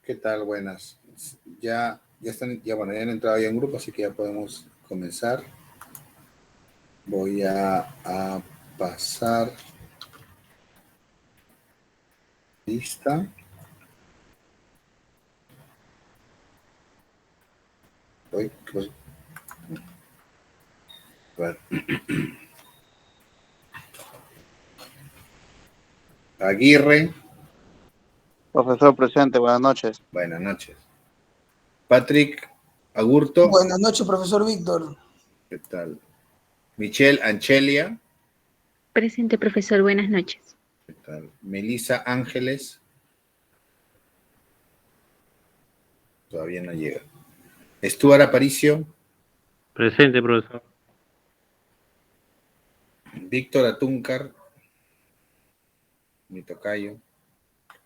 ¿Qué tal? Buenas. Ya están, ya bueno, ya han entrado ya en grupo, así que ya podemos comenzar. Voy a pasar lista. Voy, pues, bueno. Aguirre, Profesor presente, buenas noches. buenas noches. Patrick Agurto, Buenas noches, profesor Víctor. ¿qué tal? Michelle Anchelia, Presente, profesor. Buenas noches. ¿qué tal? Melissa Ángeles, todavía no llega. Stuart Aparicio, Presente, profesor. Víctor Atúncar, mi tocayo,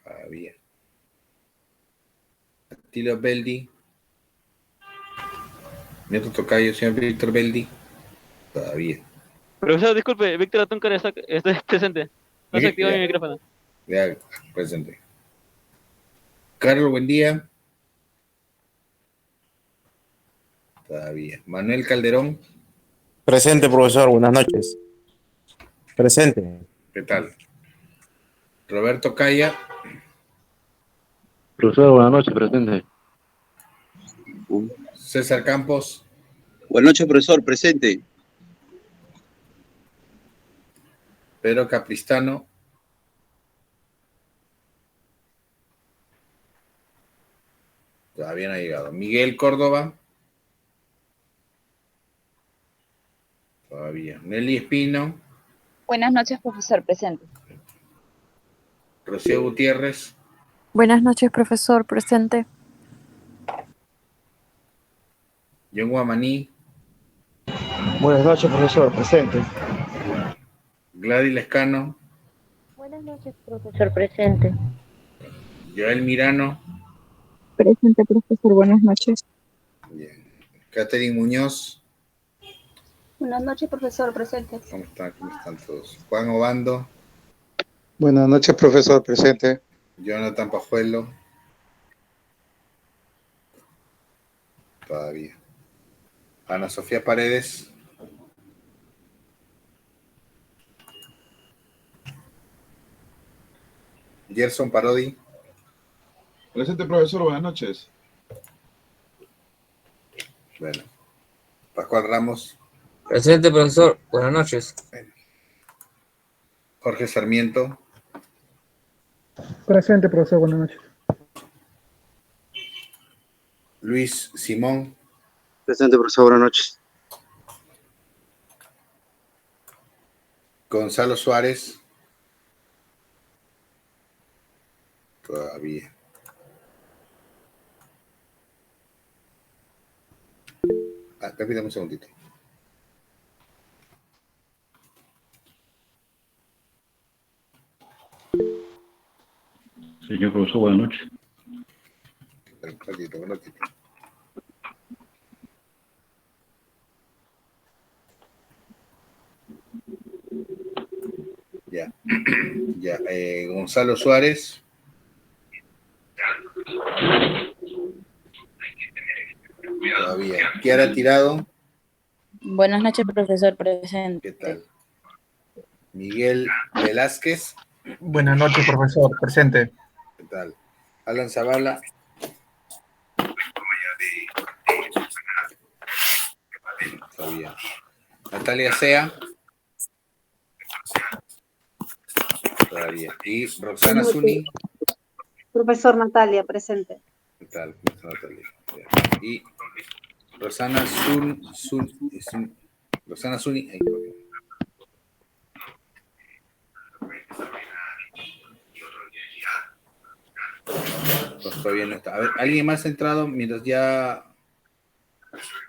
todavía. Tilio Beldi, mi otro tocayo, señor Víctor Beldi, todavía. Profesor, disculpe, Víctor Atúncar está presente. No se activó mi micrófono. Ya, presente. Carlos, buen día. Todavía. Manuel Calderón, Presente, profesor. Buenas noches. Presente. ¿qué tal? Roberto Calla, Profesor, buenas noches, presente. César Campos, Buenas noches, profesor, presente. Pedro Capristano, todavía no ha llegado. Miguel Córdoba, todavía. Nelly Espino, Buenas noches, profesor, presente. Rocío Gutiérrez, Buenas noches, profesor, presente. John Guamaní, Buenas noches, profesor presente. Gladys Lescano, Buenas noches, profesor. Presente. Joel Mirano, Presente, profesor, buenas noches. bien. Catherine Muñoz, Buenas noches, profesor, presente. ¿cómo están? ¿Cómo están todos? Juan Obando, Buenas noches, profesor presente. Jonathan Pajuelo, todavía. Ana Sofía Paredes, Gerson Parodi, Presente, profesor, buenas noches. bueno. Pascual Ramos, Presente, profesor. Buenas noches. Jorge Sarmiento, Presente, profesor, buenas noches. Luis Simón, Presente, profesor, buenas noches. Gonzalo Suárez, todavía. Permítame un segundito. Señor profesor, buenas noches. Un ratito. Ya. Ya. Gonzalo Suárez. Todavía. Kiara Tirado. Buenas noches, profesor, presente. ¿Qué tal? Miguel Velázquez. Buenas noches, profesor, presente. ¿Qué tal? Alan Zavala. Todavía. Natalia Sea. Todavía. Y Roxana Zuni. Profesor Natalia, presente. ¿Qué tal? Natalia. Y Rosana Rosana Zuni. Ahí, pues todavía no está. A ver, ¿alguien más ha entrado mientras ya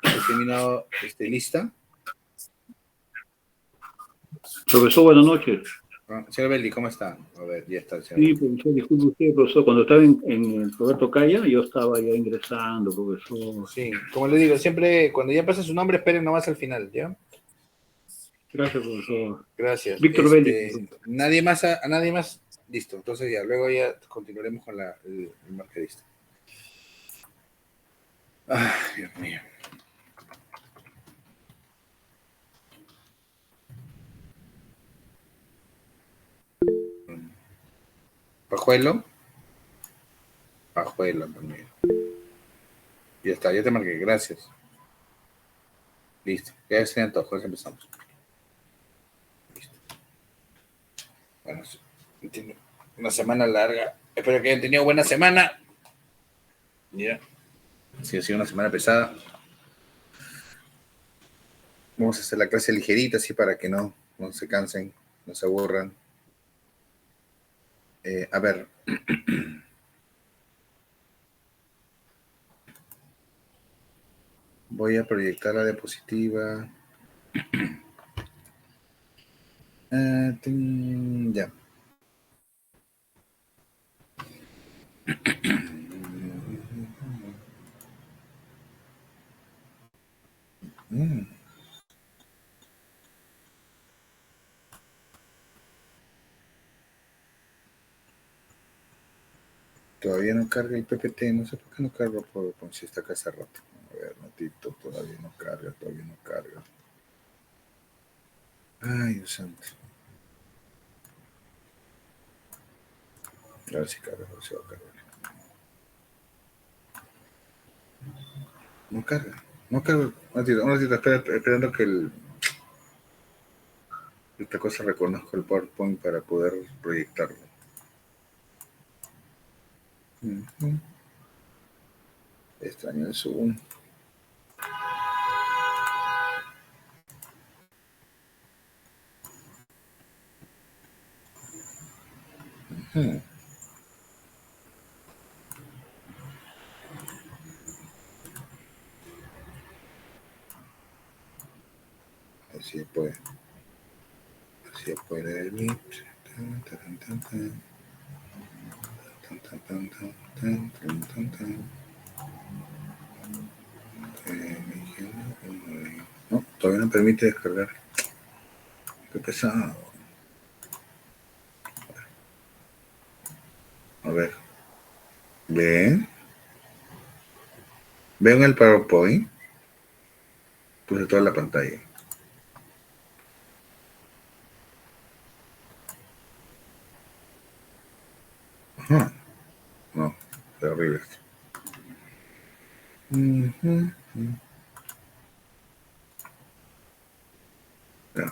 he terminado lista? Profesor, buenas noches. Señor Belli, ¿cómo está? A ver, ya está el señor. Sí, profesor, disculpe usted, profesor. Cuando estaba en Roberto Calla, yo estaba ya ingresando, profesor. Sí, como le digo, siempre cuando ya pasa su nombre, esperen nomás al final, ¿ya? Gracias, profesor. Gracias. Víctor Belli. Nadie más, a nadie más. Listo, entonces ya, luego ya continuaremos con el marcadista. Ay, Dios mío. ¿Pajuelo? Pajuelo también. Ya está, ya te marqué, gracias. Listo, ya se antojos, empezamos. Listo. Bueno, entiendo. Una semana larga. Espero que hayan tenido buena semana. Ya. Si ha sido una semana pesada. Vamos a hacer la clase ligerita, así para que no se cansen, no se aburran. A ver. Voy a proyectar la diapositiva. Ya. Todavía no carga el PPT, no sé por qué no carga PowerPoint si está acá hace rato. A ver, ratito, todavía no carga. Ay, Dios santo. A ver si carga, a ver si va a cargar. No carga. Un ratito, esperando que esta cosa reconozca el PowerPoint para poder proyectarlo. Extraño el Zoom. Así puede el Meet. No, todavía no permite descargar. Qué pesado. A ver. ¿Ven el PowerPoint? Puse toda la pantalla. Ajá. No, terrible.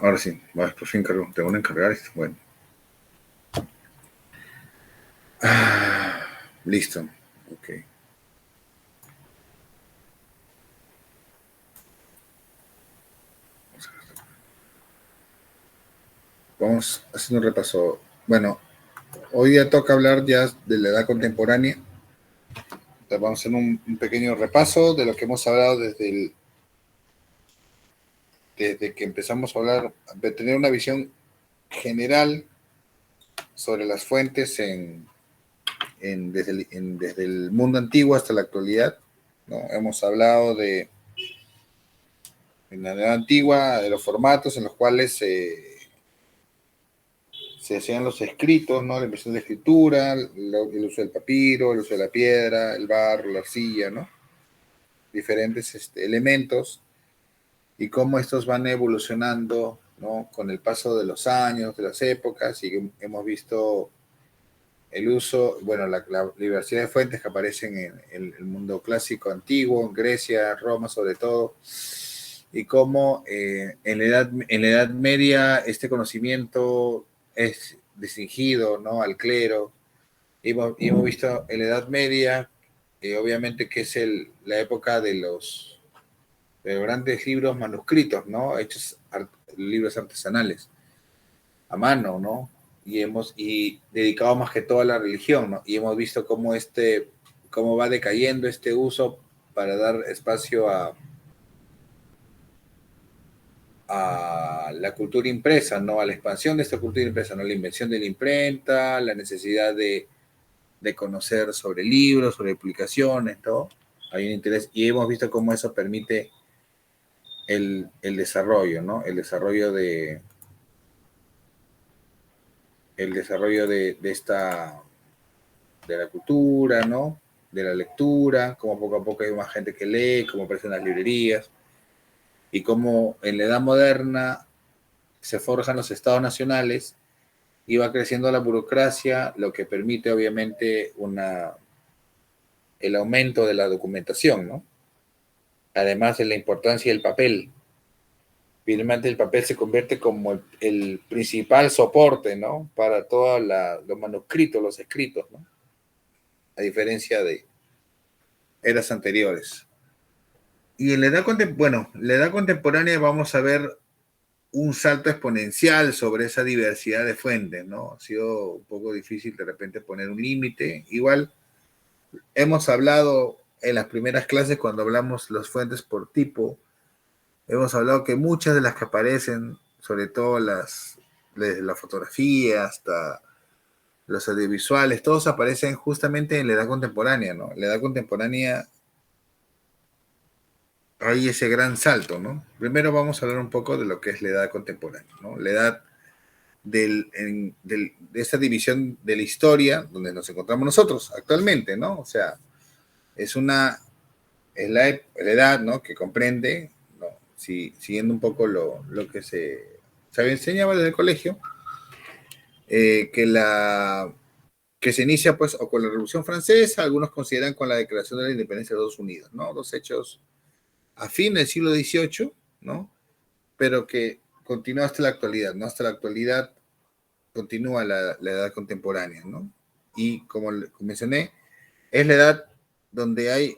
Ahora sí, por fin cargo. Tengo que encargar esto. Bueno. Listo. Ok. Vamos haciendo un repaso. Bueno, hoy día toca hablar ya de la edad contemporánea. Entonces vamos a hacer un pequeño repaso de lo que hemos hablado desde que empezamos a hablar, de tener una visión general sobre las fuentes desde el mundo antiguo hasta la actualidad, ¿no? Hemos hablado en la edad antigua, de los formatos en los cuales se hacían los escritos, ¿no? La impresión de escritura, el uso del papiro, el uso de la piedra, el barro, la arcilla, ¿no? Diferentes elementos y cómo estos van evolucionando, ¿no? Con el paso de los años, de las épocas, y hemos visto el uso, bueno, la diversidad de fuentes que aparecen en el mundo clásico antiguo, en Grecia, Roma sobre todo, y cómo en la Edad Media este conocimiento es restringido, ¿no? Al clero. Y hemos visto en la Edad Media, obviamente que es la época de los grandes libros manuscritos, ¿no? Hechos libros artesanales, a mano, ¿no? Y dedicado más que todo a la religión, ¿no? Y hemos visto cómo va decayendo este uso para dar espacio a la cultura impresa, ¿no? A la expansión de esta cultura impresa, ¿no? La invención de la imprenta, la necesidad de conocer sobre libros, sobre publicaciones, ¿no? Hay un interés, y hemos visto cómo eso permite el desarrollo, ¿no? El desarrollo de la cultura, ¿no? de la lectura, cómo poco a poco hay más gente que lee, cómo aparecen las librerías, y cómo en la Edad Moderna se forjan los estados nacionales y va creciendo la burocracia, lo que permite obviamente el aumento de la documentación, ¿no? Además de la importancia del papel. Finalmente el papel se convierte como el principal soporte, ¿no? Para todos los manuscritos, los escritos, ¿no? A diferencia de eras anteriores. Y en la edad contemporánea vamos a ver un salto exponencial sobre esa diversidad de fuentes, ¿no? Ha sido un poco difícil de repente poner un límite. Igual hemos hablado en las primeras clases cuando hablamos las fuentes por tipo, hemos hablado que muchas de las que aparecen, sobre todo desde la fotografía hasta los audiovisuales, todos aparecen justamente en la edad contemporánea, ¿no? En la edad contemporánea hay ese gran salto, ¿no? Primero vamos a hablar un poco de lo que es la edad contemporánea, ¿no? La edad de esta división de la historia donde nos encontramos nosotros actualmente, ¿no? O sea, es la edad, ¿no? Que comprende, ¿no? Siguiendo un poco lo que se enseñaba desde el colegio, que se inicia pues o con la Revolución Francesa, algunos consideran con la Declaración de la Independencia de Estados Unidos, ¿no? Dos hechos a fin del siglo XVIII, ¿no? Pero que continúa hasta la actualidad, ¿no? Hasta la actualidad continúa la edad contemporánea, ¿no? Y como mencioné, es la edad donde hay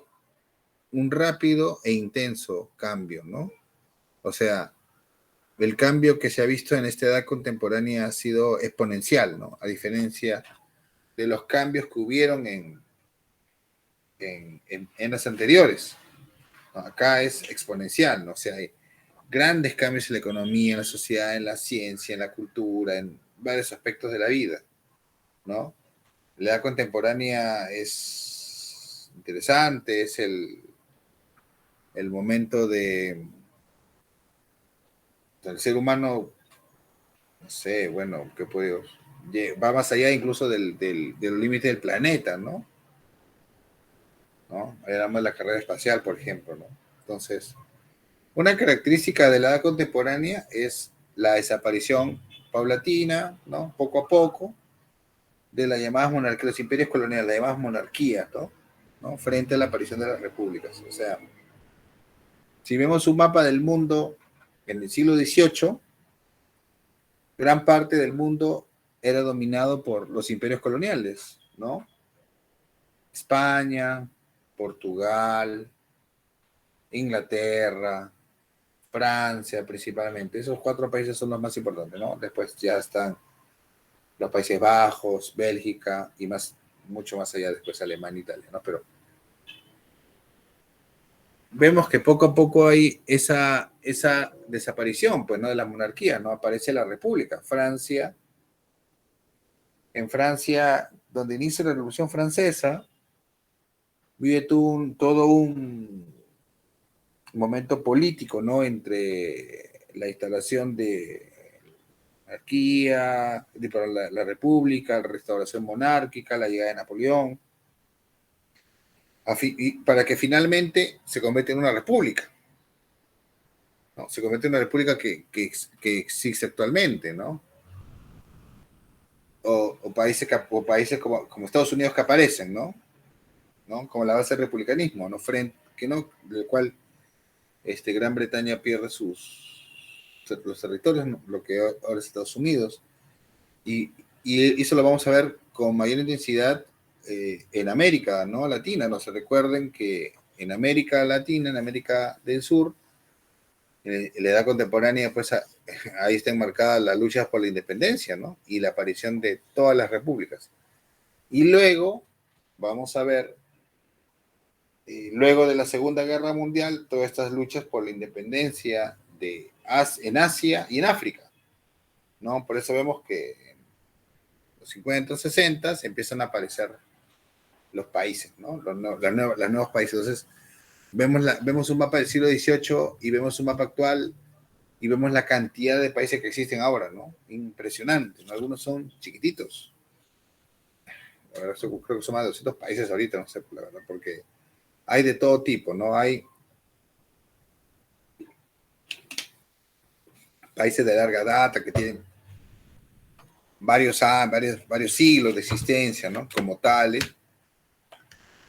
un rápido e intenso cambio, ¿no? O sea, el cambio que se ha visto en esta edad contemporánea ha sido exponencial, ¿no? A diferencia de los cambios que hubieron en las anteriores. ¿No? Acá es exponencial, ¿no? O sea, hay grandes cambios en la economía, en la sociedad, en la ciencia, en la cultura, en varios aspectos de la vida, ¿no? La edad contemporánea es interesante, es el momento del ser humano, no sé, bueno, que va más allá incluso del límite del planeta, ¿no? Ahí hablamos de la carrera espacial, por ejemplo, ¿no? Entonces, una característica de la edad contemporánea es la desaparición paulatina, ¿no? Poco a poco, de las llamadas monarquías, los imperios coloniales, las llamadas monarquías, ¿no? Frente a la aparición de las repúblicas. O sea, si vemos un mapa del mundo en el siglo XVIII, gran parte del mundo era dominado por los imperios coloniales, ¿no? España, Portugal, Inglaterra, Francia principalmente. Esos 4 países son los más importantes, ¿no? Después ya están los Países Bajos, Bélgica y mucho más allá, después Alemania, Italia, ¿no? Pero vemos que poco a poco hay esa desaparición, pues, ¿no? De la monarquía, ¿no? Aparece la república. En Francia, donde inicia la Revolución Francesa, vive todo un momento político, ¿no? Entre la instalación de monarquía, la república, la restauración monárquica, la llegada de Napoleón, para que finalmente se convierta en una república, ¿no? Se convierte en una república que existe actualmente, ¿no? O países como Estados Unidos que aparecen, ¿no? Como la base del republicanismo, ¿no? Del cual Gran Bretaña pierde los territorios, ¿no? Lo que ahora es Estados Unidos, y eso lo vamos a ver con mayor intensidad en América, ¿no? Latina. No se recuerden que en América Latina, en América del Sur, en la edad contemporánea, pues ahí están marcadas las luchas por la independencia, ¿no? Y la aparición de todas las repúblicas. Y luego vamos a ver, luego de la Segunda Guerra Mundial, todas estas luchas por la independencia en Asia y en África, ¿no? Por eso vemos que en los 50, 60 empiezan a aparecer los países, ¿no? Los nuevos países. Entonces, vemos un mapa del siglo XVIII y vemos un mapa actual y vemos la cantidad de países que existen ahora, ¿no? Impresionante, ¿no? Algunos son chiquititos. Ahora creo que son más de 200 países ahorita, no sé, la verdad, porque hay de todo tipo, ¿no? Hay países de larga data que tienen varios siglos de existencia, ¿no? Como tales,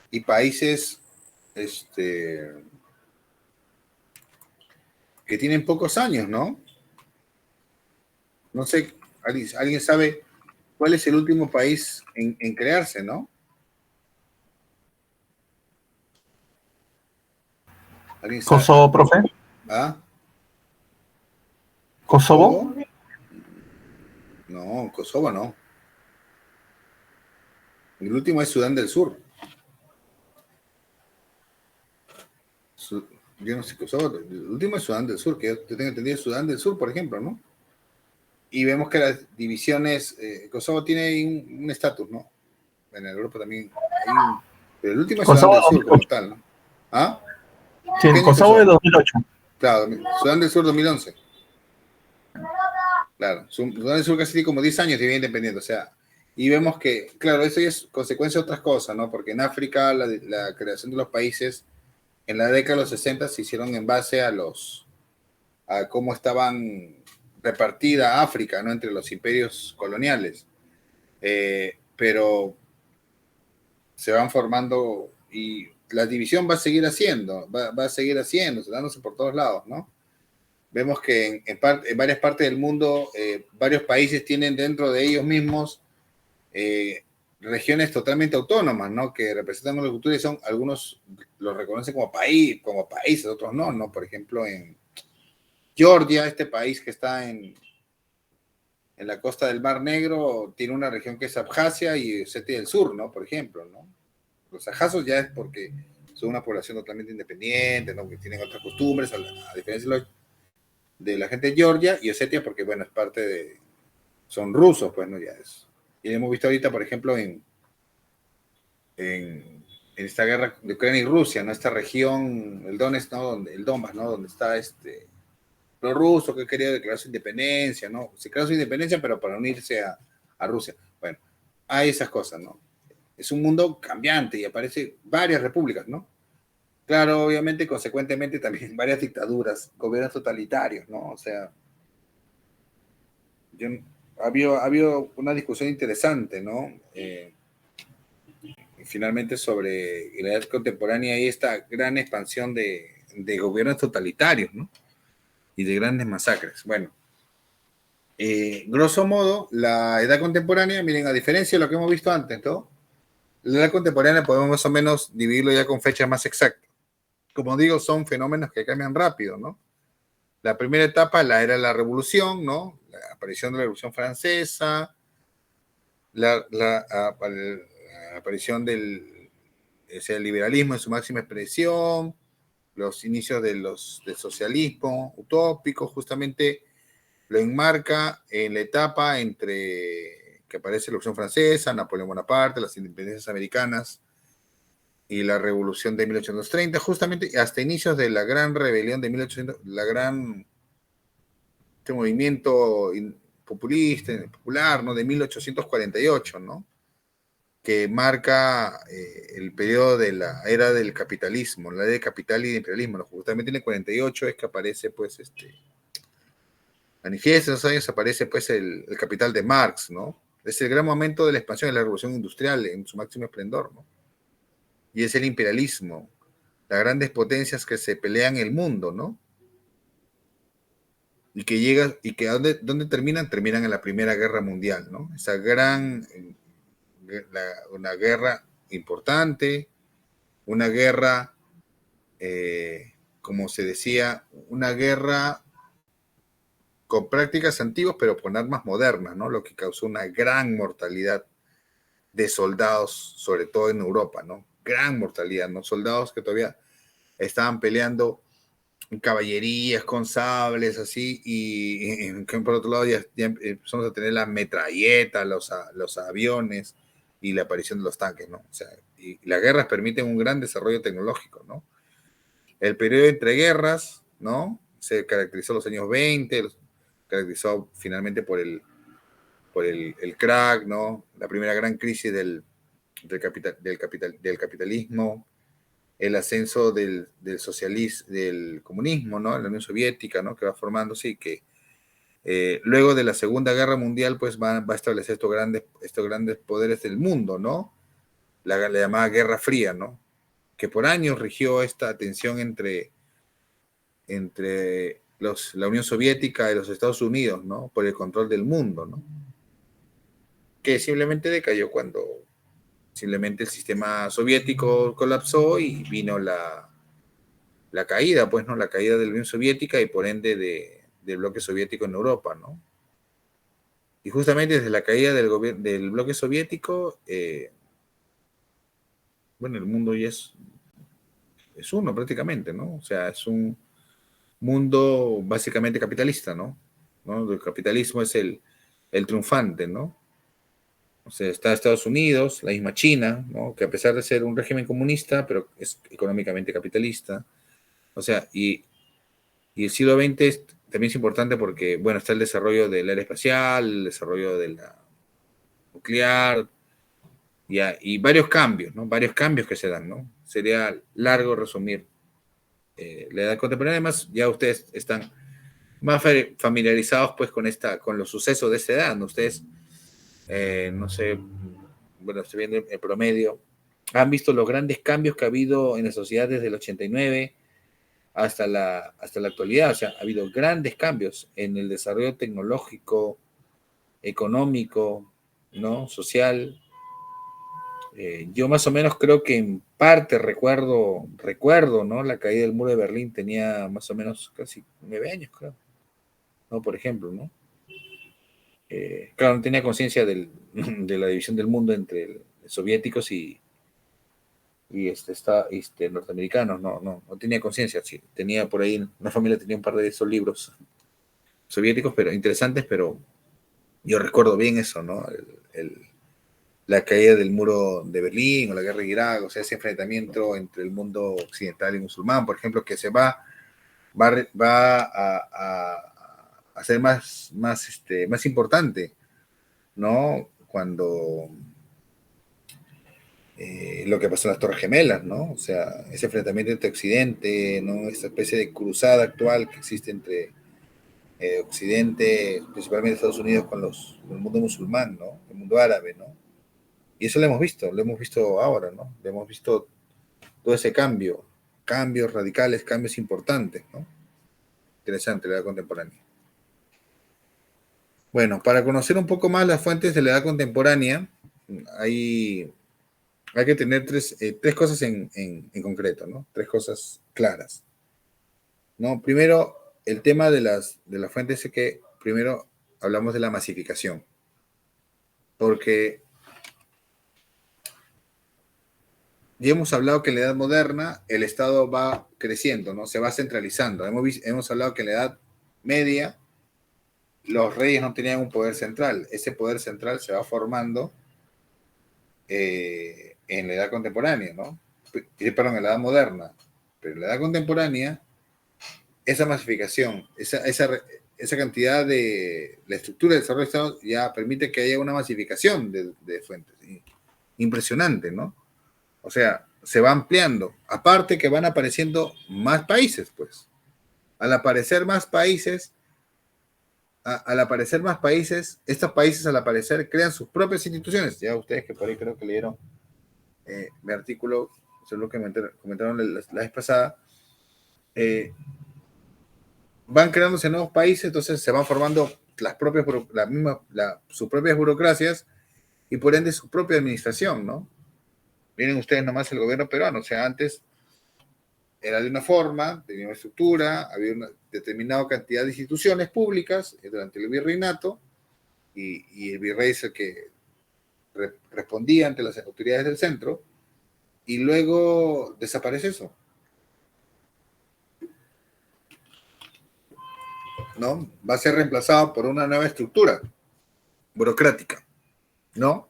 y países que tienen pocos años, ¿no? No sé, ¿alguien sabe cuál es el último país en crearse, no? ¿Alguien sabe? Kosovo, profe. ¿Ah? Kosovo. No, Kosovo no. El último es Sudán del Sur. Yo no sé, Kosovo, el último es Sudán del Sur, que yo tengo entendido es Sudán del Sur, por ejemplo, ¿no? Y vemos que las divisiones, Kosovo tiene un estatus, ¿no? En Europa también hay pero el último es Kosovo Sudán del Sur 2008. como tal, ¿no? ¿Ah? Sí, ¿Qué año Kosovo de 2008. Claro, Sudán del Sur 2011. Claro, Sudán del Sur casi tiene como 10 años de vida independiente, o sea, y vemos que, claro, eso ya es consecuencia de otras cosas, ¿no? Porque en África la creación de los países en la década de los 60 se hicieron en base a cómo estaban repartida África, ¿no? Entre los imperios coloniales. Pero se van formando y la división va a seguir va a seguir haciéndose, dándose por todos lados, ¿no? Vemos que en varias partes del mundo, varios países tienen dentro de ellos mismos regiones totalmente autónomas, ¿no? Que representan una cultura y son, algunos los reconocen como países, otros no, ¿no? Por ejemplo, en Georgia, este país que está en la costa del Mar Negro, tiene una región que es Abjasia y Osetia del Sur, ¿no? Por ejemplo, ¿no? Los abjasios ya es porque son una población totalmente independiente, ¿no? Que tienen otras costumbres, a diferencia de la gente de Georgia, y Osetia porque, bueno, es parte son rusos, pues, ¿no? Ya es. Y hemos visto ahorita, por ejemplo, en esta guerra de Ucrania y Rusia, ¿no? Esta región, el Donetsk, ¿no? El Donbass, ¿no? Donde está los rusos que quería declarar su independencia, ¿no? Se declaró su independencia, pero para unirse a Rusia. Bueno, hay esas cosas, ¿no? Es un mundo cambiante y aparecen varias repúblicas, ¿no? Claro, obviamente, consecuentemente también varias dictaduras, gobiernos totalitarios, ¿no? O sea, ha habido una discusión interesante, ¿no? Finalmente sobre la edad contemporánea y esta gran expansión de gobiernos totalitarios, ¿no? Y de grandes masacres. Bueno, grosso modo, la edad contemporánea, miren, a diferencia de lo que hemos visto antes, ¿no? La edad contemporánea podemos más o menos dividirlo ya con fechas más exactas. Como digo, son fenómenos que cambian rápido, ¿no? La primera etapa, la era de la Revolución, ¿no? La aparición de la Revolución Francesa, la aparición del liberalismo en su máxima expresión, los inicios del socialismo utópico, justamente lo enmarca en la etapa entre que aparece la Revolución Francesa, Napoleón Bonaparte, las independencias americanas y la Revolución de 1830, justamente hasta inicios de la gran rebelión de 1800, este movimiento popular, ¿no? De 1848, ¿no? Que marca el periodo de la era del capitalismo, la era del capital y del imperialismo, ¿no? Justamente en el 48 es que aparece, pues, manifiesta, en esos años aparece, pues, el Capital de Marx, ¿no? Es el gran momento de la expansión de la revolución industrial en su máximo esplendor, ¿no? Y es el imperialismo, las grandes potencias que se pelean el mundo, ¿no? Y que ¿dónde terminan? Terminan en la Primera Guerra Mundial, ¿no? Esa una guerra importante, una guerra, como se decía, una guerra con prácticas antiguas, pero con armas modernas, ¿no? Lo que causó una gran mortalidad de soldados, sobre todo en Europa, ¿no? Gran mortalidad, ¿no? Soldados que todavía estaban peleando en caballerías, con sables, así, y por otro lado ya empezamos a tener la metralleta, los aviones y la aparición de los tanques, ¿no? O sea, y las guerras permiten un gran desarrollo tecnológico, ¿no? El periodo entre guerras, ¿no? Se caracterizó en los años 20, caracterizó finalmente por el crack, ¿no? La primera gran crisis del capitalismo, el ascenso del socialismo, del comunismo, ¿no? La Unión Soviética, ¿no? Que va formándose y que luego de la Segunda Guerra Mundial, pues va a establecer estos grandes poderes del mundo, ¿no? La llamada Guerra Fría, ¿no? Que por años rigió esta tensión entre la Unión Soviética y los Estados Unidos, ¿no? Por el control del mundo, ¿no? Que simplemente decayó cuando simplemente el sistema soviético colapsó y vino la caída, pues, ¿no? La caída de la Unión Soviética y por ende del bloque soviético en Europa, ¿no? Y justamente desde la caída del bloque soviético, bueno, el mundo ya es uno prácticamente, ¿no? O sea, es un mundo básicamente capitalista, ¿no? El capitalismo es el triunfante, ¿no? O sea, está Estados Unidos, la misma China, ¿no? Que a pesar de ser un régimen comunista, pero es económicamente capitalista. O sea, y el siglo XX también es importante porque, bueno, está el desarrollo del área espacial, el desarrollo de la nuclear, y varios cambios, ¿no? Varios cambios que se dan, ¿no? Sería largo resumir la edad contemporánea. Además, ya ustedes están más familiarizados, pues, con los sucesos de esta edad, ¿no? Ustedes, no sé, bueno, estoy viendo el promedio, han visto los grandes cambios que ha habido en la sociedad desde el 89 hasta la actualidad. O sea, ha habido grandes cambios en el desarrollo tecnológico, económico, ¿no? Social. Yo más o menos creo que en parte recuerdo, ¿no? La caída del muro de Berlín tenía más o menos casi 9 años, creo, ¿no? Por ejemplo, ¿no? Claro, no tenía conciencia de la división del mundo entre soviéticos y norteamericanos, no tenía conciencia. Sí, tenía por ahí, una familia tenía un par de esos libros soviéticos, pero interesantes, pero yo recuerdo bien eso, ¿no? La caída del muro de Berlín o la guerra de Irak, o sea, ese enfrentamiento entre el mundo occidental y musulmán, por ejemplo, que se va a ser más importante, ¿no? Cuando lo que pasó en las Torres Gemelas, ¿no? O sea, ese enfrentamiento entre Occidente, ¿no? Esta especie de cruzada actual que existe entre Occidente, principalmente Estados Unidos, con el mundo musulmán, ¿no? El mundo árabe, ¿no? Y eso lo hemos visto ahora, ¿no? Lo hemos visto todo ese cambios radicales, cambios importantes, ¿no? Interesante la edad contemporánea. Bueno, para conocer un poco más las fuentes de la edad contemporánea, hay que tener tres cosas en concreto, ¿no? 3 cosas claras, ¿no? Primero, el tema de las fuentes es que primero hablamos de la masificación, porque ya hemos hablado que en la Edad Moderna el Estado va creciendo, ¿no? Se va centralizando. Hemos hablado que en la Edad Media los reyes no tenían un poder central. Ese poder central se va formando en la Edad Contemporánea, ¿no? Perdón, en la Edad Moderna. Pero en la Edad Contemporánea, esa masificación, esa cantidad de la estructura del desarrollo del Estado ya permite que haya una masificación de fuentes. Impresionante, ¿no? O sea, se va ampliando. Aparte que van apareciendo más países, pues. Al aparecer más países, estos países al aparecer crean sus propias instituciones. Ya ustedes que por ahí creo que leyeron mi artículo, eso es lo que comentaron la vez pasada, van creándose nuevos países, entonces se van formando sus propias burocracias y por ende su propia administración, ¿no? Miren ustedes nomás el gobierno peruano, o sea, antes era de una forma, tenía una estructura, había una determinada cantidad de instituciones públicas durante el virreinato, y el virrey es el que respondía ante las autoridades del centro, y luego desaparece eso, ¿no? Va a ser reemplazado por una nueva estructura burocrática, ¿no?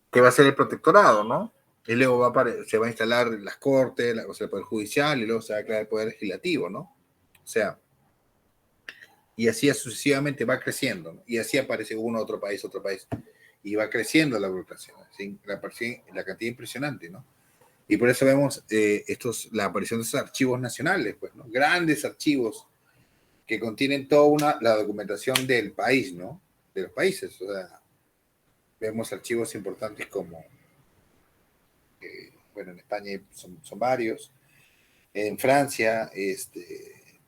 Que va a ser el protectorado, ¿no? Y luego se va a instalar las cortes, el poder judicial, y luego se va a crear el poder legislativo, ¿no? O sea, y así sucesivamente va creciendo, ¿no? Y así aparece otro país, y va creciendo la burocracia, ¿sí? La cantidad impresionante, ¿no? Y por eso vemos la aparición de estos archivos nacionales, pues, ¿no? Grandes archivos que contienen toda la documentación del país, ¿no? De los países. O sea, vemos archivos importantes como, bueno, en España son varios. En Francia,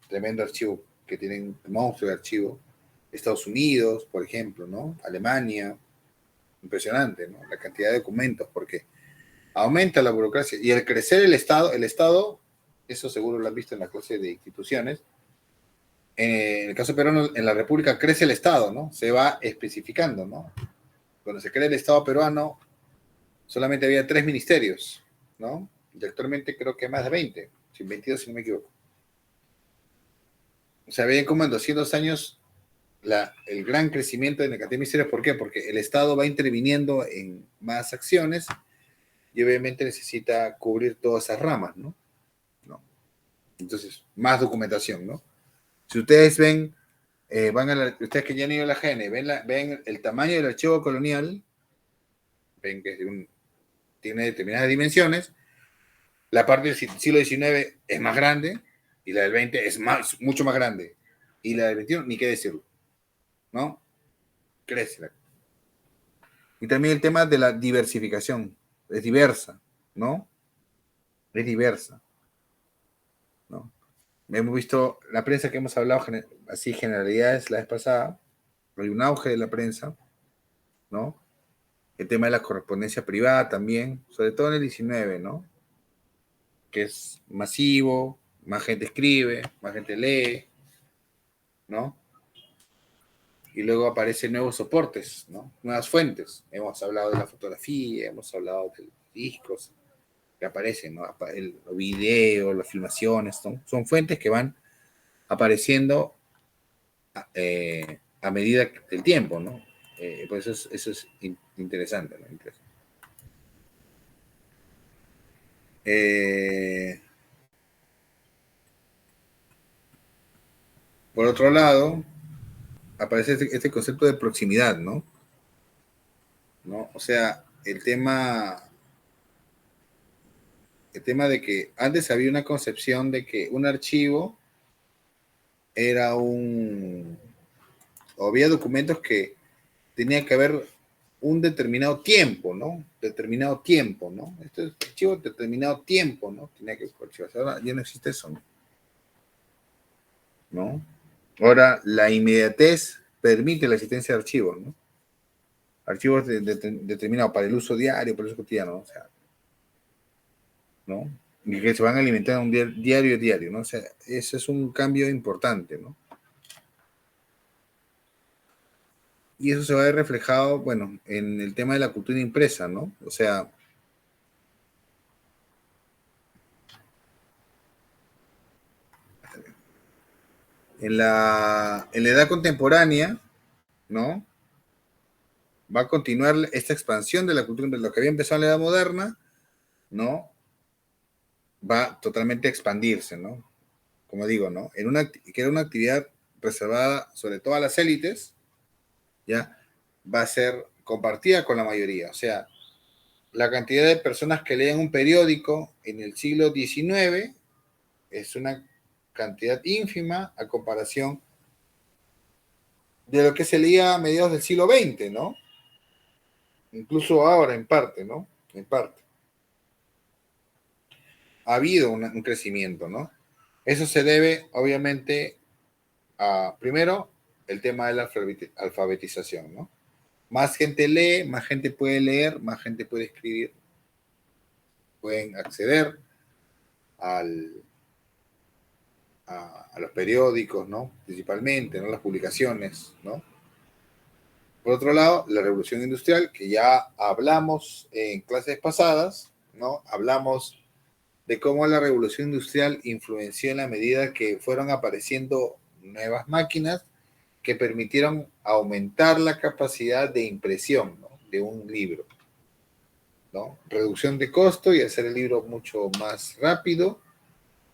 tremendo archivo que tienen, monstruo de archivo. Estados Unidos, por ejemplo, ¿no? Alemania, impresionante, ¿no? La cantidad de documentos, porque aumenta la burocracia y al crecer el Estado, eso seguro lo han visto en la clase de instituciones, en el caso peruano, en la República crece el Estado, ¿no? Se va especificando, ¿no? Cuando se crea el Estado peruano, solamente había 3 ministerios, ¿no? Y actualmente creo que más de 20, 22 si no me equivoco. O sea, ven como en 200 años el gran crecimiento de la cantidad de ministerios. ¿Por qué? Porque el Estado va interviniendo en más acciones y obviamente necesita cubrir todas esas ramas, ¿no? Entonces, más documentación, ¿no? Si ustedes ven, ustedes que ya han ido a la GN, ven el tamaño del archivo colonial, ven que tiene determinadas dimensiones, la parte del siglo XIX es más grande y la del XX es mucho más grande. Y la del XXI, ni qué decirlo, ¿no? Crece. Y también el tema de la diversificación. Es diversa, ¿no? Es diversa, ¿no? Hemos visto la prensa que hemos hablado, así generalidades la vez pasada, hay un auge de la prensa, ¿no? El tema de la correspondencia privada también, sobre todo en el 19, ¿no? Que es masivo, más gente escribe, más gente lee, ¿no? Y luego aparecen nuevos soportes, ¿no? Nuevas fuentes. Hemos hablado de la fotografía, hemos hablado de discos que aparecen, ¿no? El video, las filmaciones, ¿no? Son fuentes que van apareciendo a medida del tiempo, ¿no? Pues eso es interesante, ¿no? Por otro lado, aparece este concepto de proximidad, ¿no? O sea, el tema de que antes había una concepción de que un archivo era o había documentos que tenían que haber un determinado tiempo, ¿no? Determinado tiempo, ¿no? Este es archivo de determinado tiempo, ¿no? Tenía que archivarse. Ahora ya no existe eso, ¿no? Ahora, la inmediatez permite la existencia de archivos, ¿no? Archivos determinados para el uso diario, para el uso cotidiano, ¿no? O sea, ¿no? Y que se van a alimentar un diario, ¿no? O sea, ese es un cambio importante, ¿no? Y eso se va a ver reflejado, bueno, en el tema de la cultura impresa, ¿no? O sea, en la edad contemporánea, ¿no? Va a continuar esta expansión de la cultura, lo que había empezado en la edad moderna, ¿no? Va totalmente a expandirse, ¿no? Como digo, ¿no? Que era una actividad reservada sobre todo a las élites, ¿ya? Va a ser compartida con la mayoría. O sea, la cantidad de personas que leen un periódico en el siglo XIX es una cantidad ínfima a comparación de lo que se leía a mediados del siglo XX, ¿no? Incluso ahora, en parte, ¿no? En parte. Ha habido un crecimiento, ¿no? Eso se debe, obviamente, a, primero, el tema de la alfabetización, ¿no? Más gente lee, más gente puede leer, más gente puede escribir, pueden acceder a los periódicos, ¿no? Principalmente, ¿no? Las publicaciones, ¿no? Por otro lado, la revolución industrial, que ya hablamos en clases pasadas, ¿no? Hablamos de cómo la revolución industrial influenció en la medida que fueron apareciendo nuevas máquinas que permitieron aumentar la capacidad de impresión, ¿no? De un libro, ¿no? Reducción de costo y hacer el libro mucho más rápido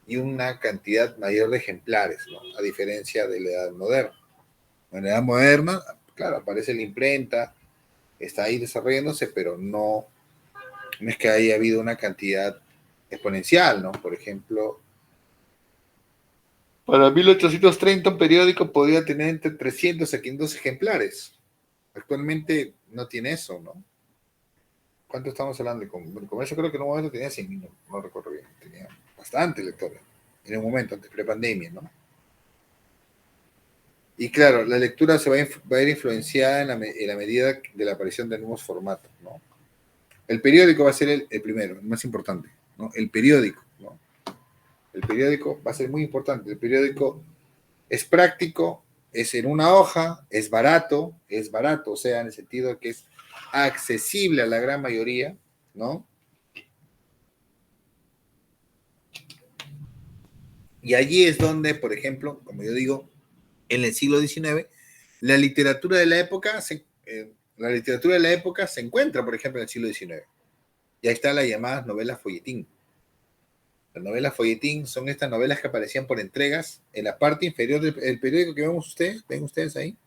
y una cantidad mayor de ejemplares, ¿no? A diferencia de la edad moderna. En la edad moderna, claro, aparece la imprenta, está ahí desarrollándose, pero no es que haya habido una cantidad exponencial, ¿no? Por ejemplo, para 1830 un periódico podía tener entre 300 a 500 ejemplares. Actualmente no tiene eso, ¿no? ¿Cuánto estamos hablando de comercio? Creo que en un momento tenía 100.000, no recuerdo bien. Tenía bastante lectores en un momento, antes pre-pandemia, ¿no? Y claro, la lectura se va a ir influenciada en la medida de la aparición de nuevos formatos, ¿no? El periódico va a ser el primero, el más importante, ¿no? El periódico, ¿no? El periódico va a ser muy importante. El periódico es práctico, es en una hoja, es barato, o sea, en el sentido de que es accesible a la gran mayoría, ¿no? Y allí es donde, por ejemplo, como yo digo, en el siglo XIX, la literatura de la época se encuentra, por ejemplo, en el siglo XIX. Y ahí están las llamadas novelas folletín. Las novelas folletín son estas novelas que aparecían por entregas en la parte inferior del periódico que vemos ustedes. ¿Ven ustedes ahí?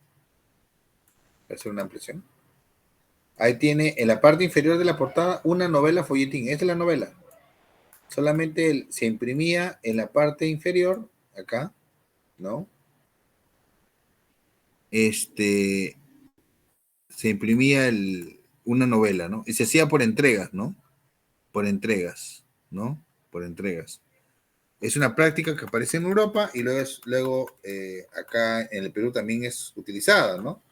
Voy a hacer una impresión. Ahí tiene en la parte inferior de la portada una novela folletín. Esta es la novela. Solamente se imprimía en la parte inferior, acá, ¿no? Se imprimía una novela, ¿no? Y se hacía por entregas, ¿no? Por entregas, ¿no? Por entregas. Es una práctica que aparece en Europa y luego acá en el Perú también es utilizada, ¿no?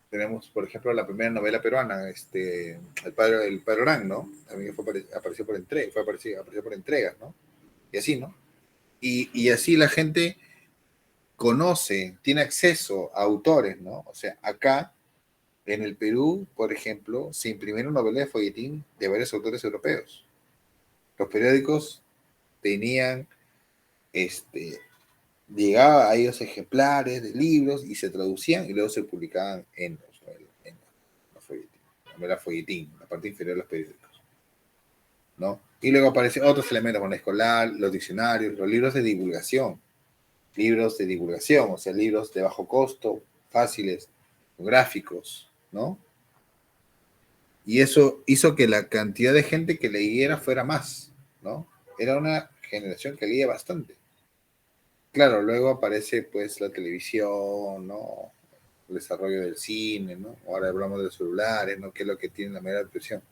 Tenemos, por ejemplo, la primera novela peruana, el padre Orán, ¿no? También apareció por apareció por entregas, ¿no? Y así, ¿no? Y así la gente conoce, tiene acceso a autores, ¿no? O sea, acá en el Perú, por ejemplo, se imprimieron novelas de folletín de varios autores europeos. Los periódicos tenían, llegaba a ellos ejemplares de libros y se traducían y luego se publicaban en los folletín, novela folletín, la parte inferior de los periódicos, ¿no? Y luego aparecen otros elementos, como la escolar, los diccionarios, los libros de divulgación, o sea, libros de bajo costo, fáciles, gráficos, ¿no? Y eso hizo que la cantidad de gente que leyera fuera más, ¿no? Era una generación que leía bastante. Claro, luego aparece pues la televisión, ¿no? El desarrollo del cine, ¿no? Ahora hablamos de los celulares, ¿no? Que es lo que tiene la mayor atención.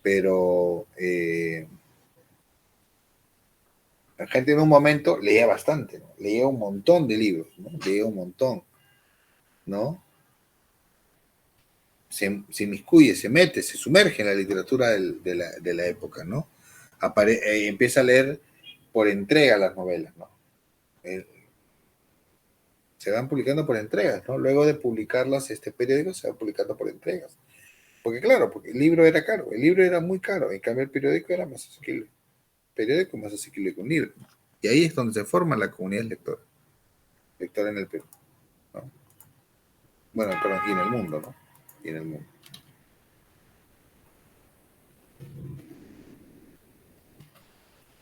Pero la gente en un momento leía bastante, ¿no? Leía un montón de libros, ¿no? Leía un montón, ¿no? Se inmiscuye, se mete, se sumerge en la literatura de la época, ¿no? Empieza a leer por entrega las novelas, ¿no? Se van publicando por entregas, ¿no? Luego de publicarlas, periódico se va publicando por entregas. Porque claro, porque el libro era caro, el libro era muy caro, en cambio el periódico era más asequible. El periódico más asequible que un libro, ¿no? Y ahí es donde se forma la comunidad lectora en el Perú, ¿no? Bueno, perdón, y en el mundo, ¿no? Y en el mundo.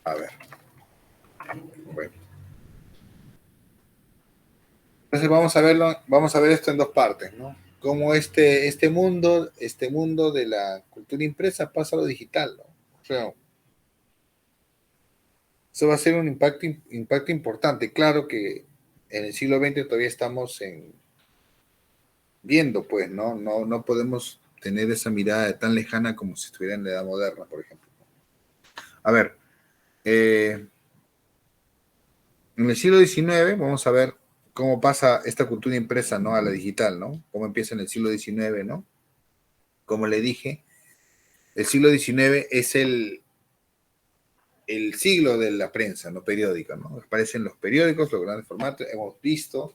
A ver. Bueno. Entonces vamos a ver esto en dos partes, ¿no? Cómo este mundo de la cultura impresa pasa a lo digital, ¿no? O sea, eso va a ser un impacto importante. Claro que en el siglo XX todavía estamos viendo, pues, ¿no? No podemos tener esa mirada tan lejana como si estuviera en la edad moderna, por ejemplo. A ver, en el siglo XIX vamos a ver cómo pasa esta cultura impresa, ¿no? A la digital, ¿no? Cómo empieza en el siglo XIX, ¿no? Como le dije, el siglo XIX es el siglo de la prensa, ¿no? Periódica, ¿no? Aparecen los periódicos, los grandes formatos, hemos visto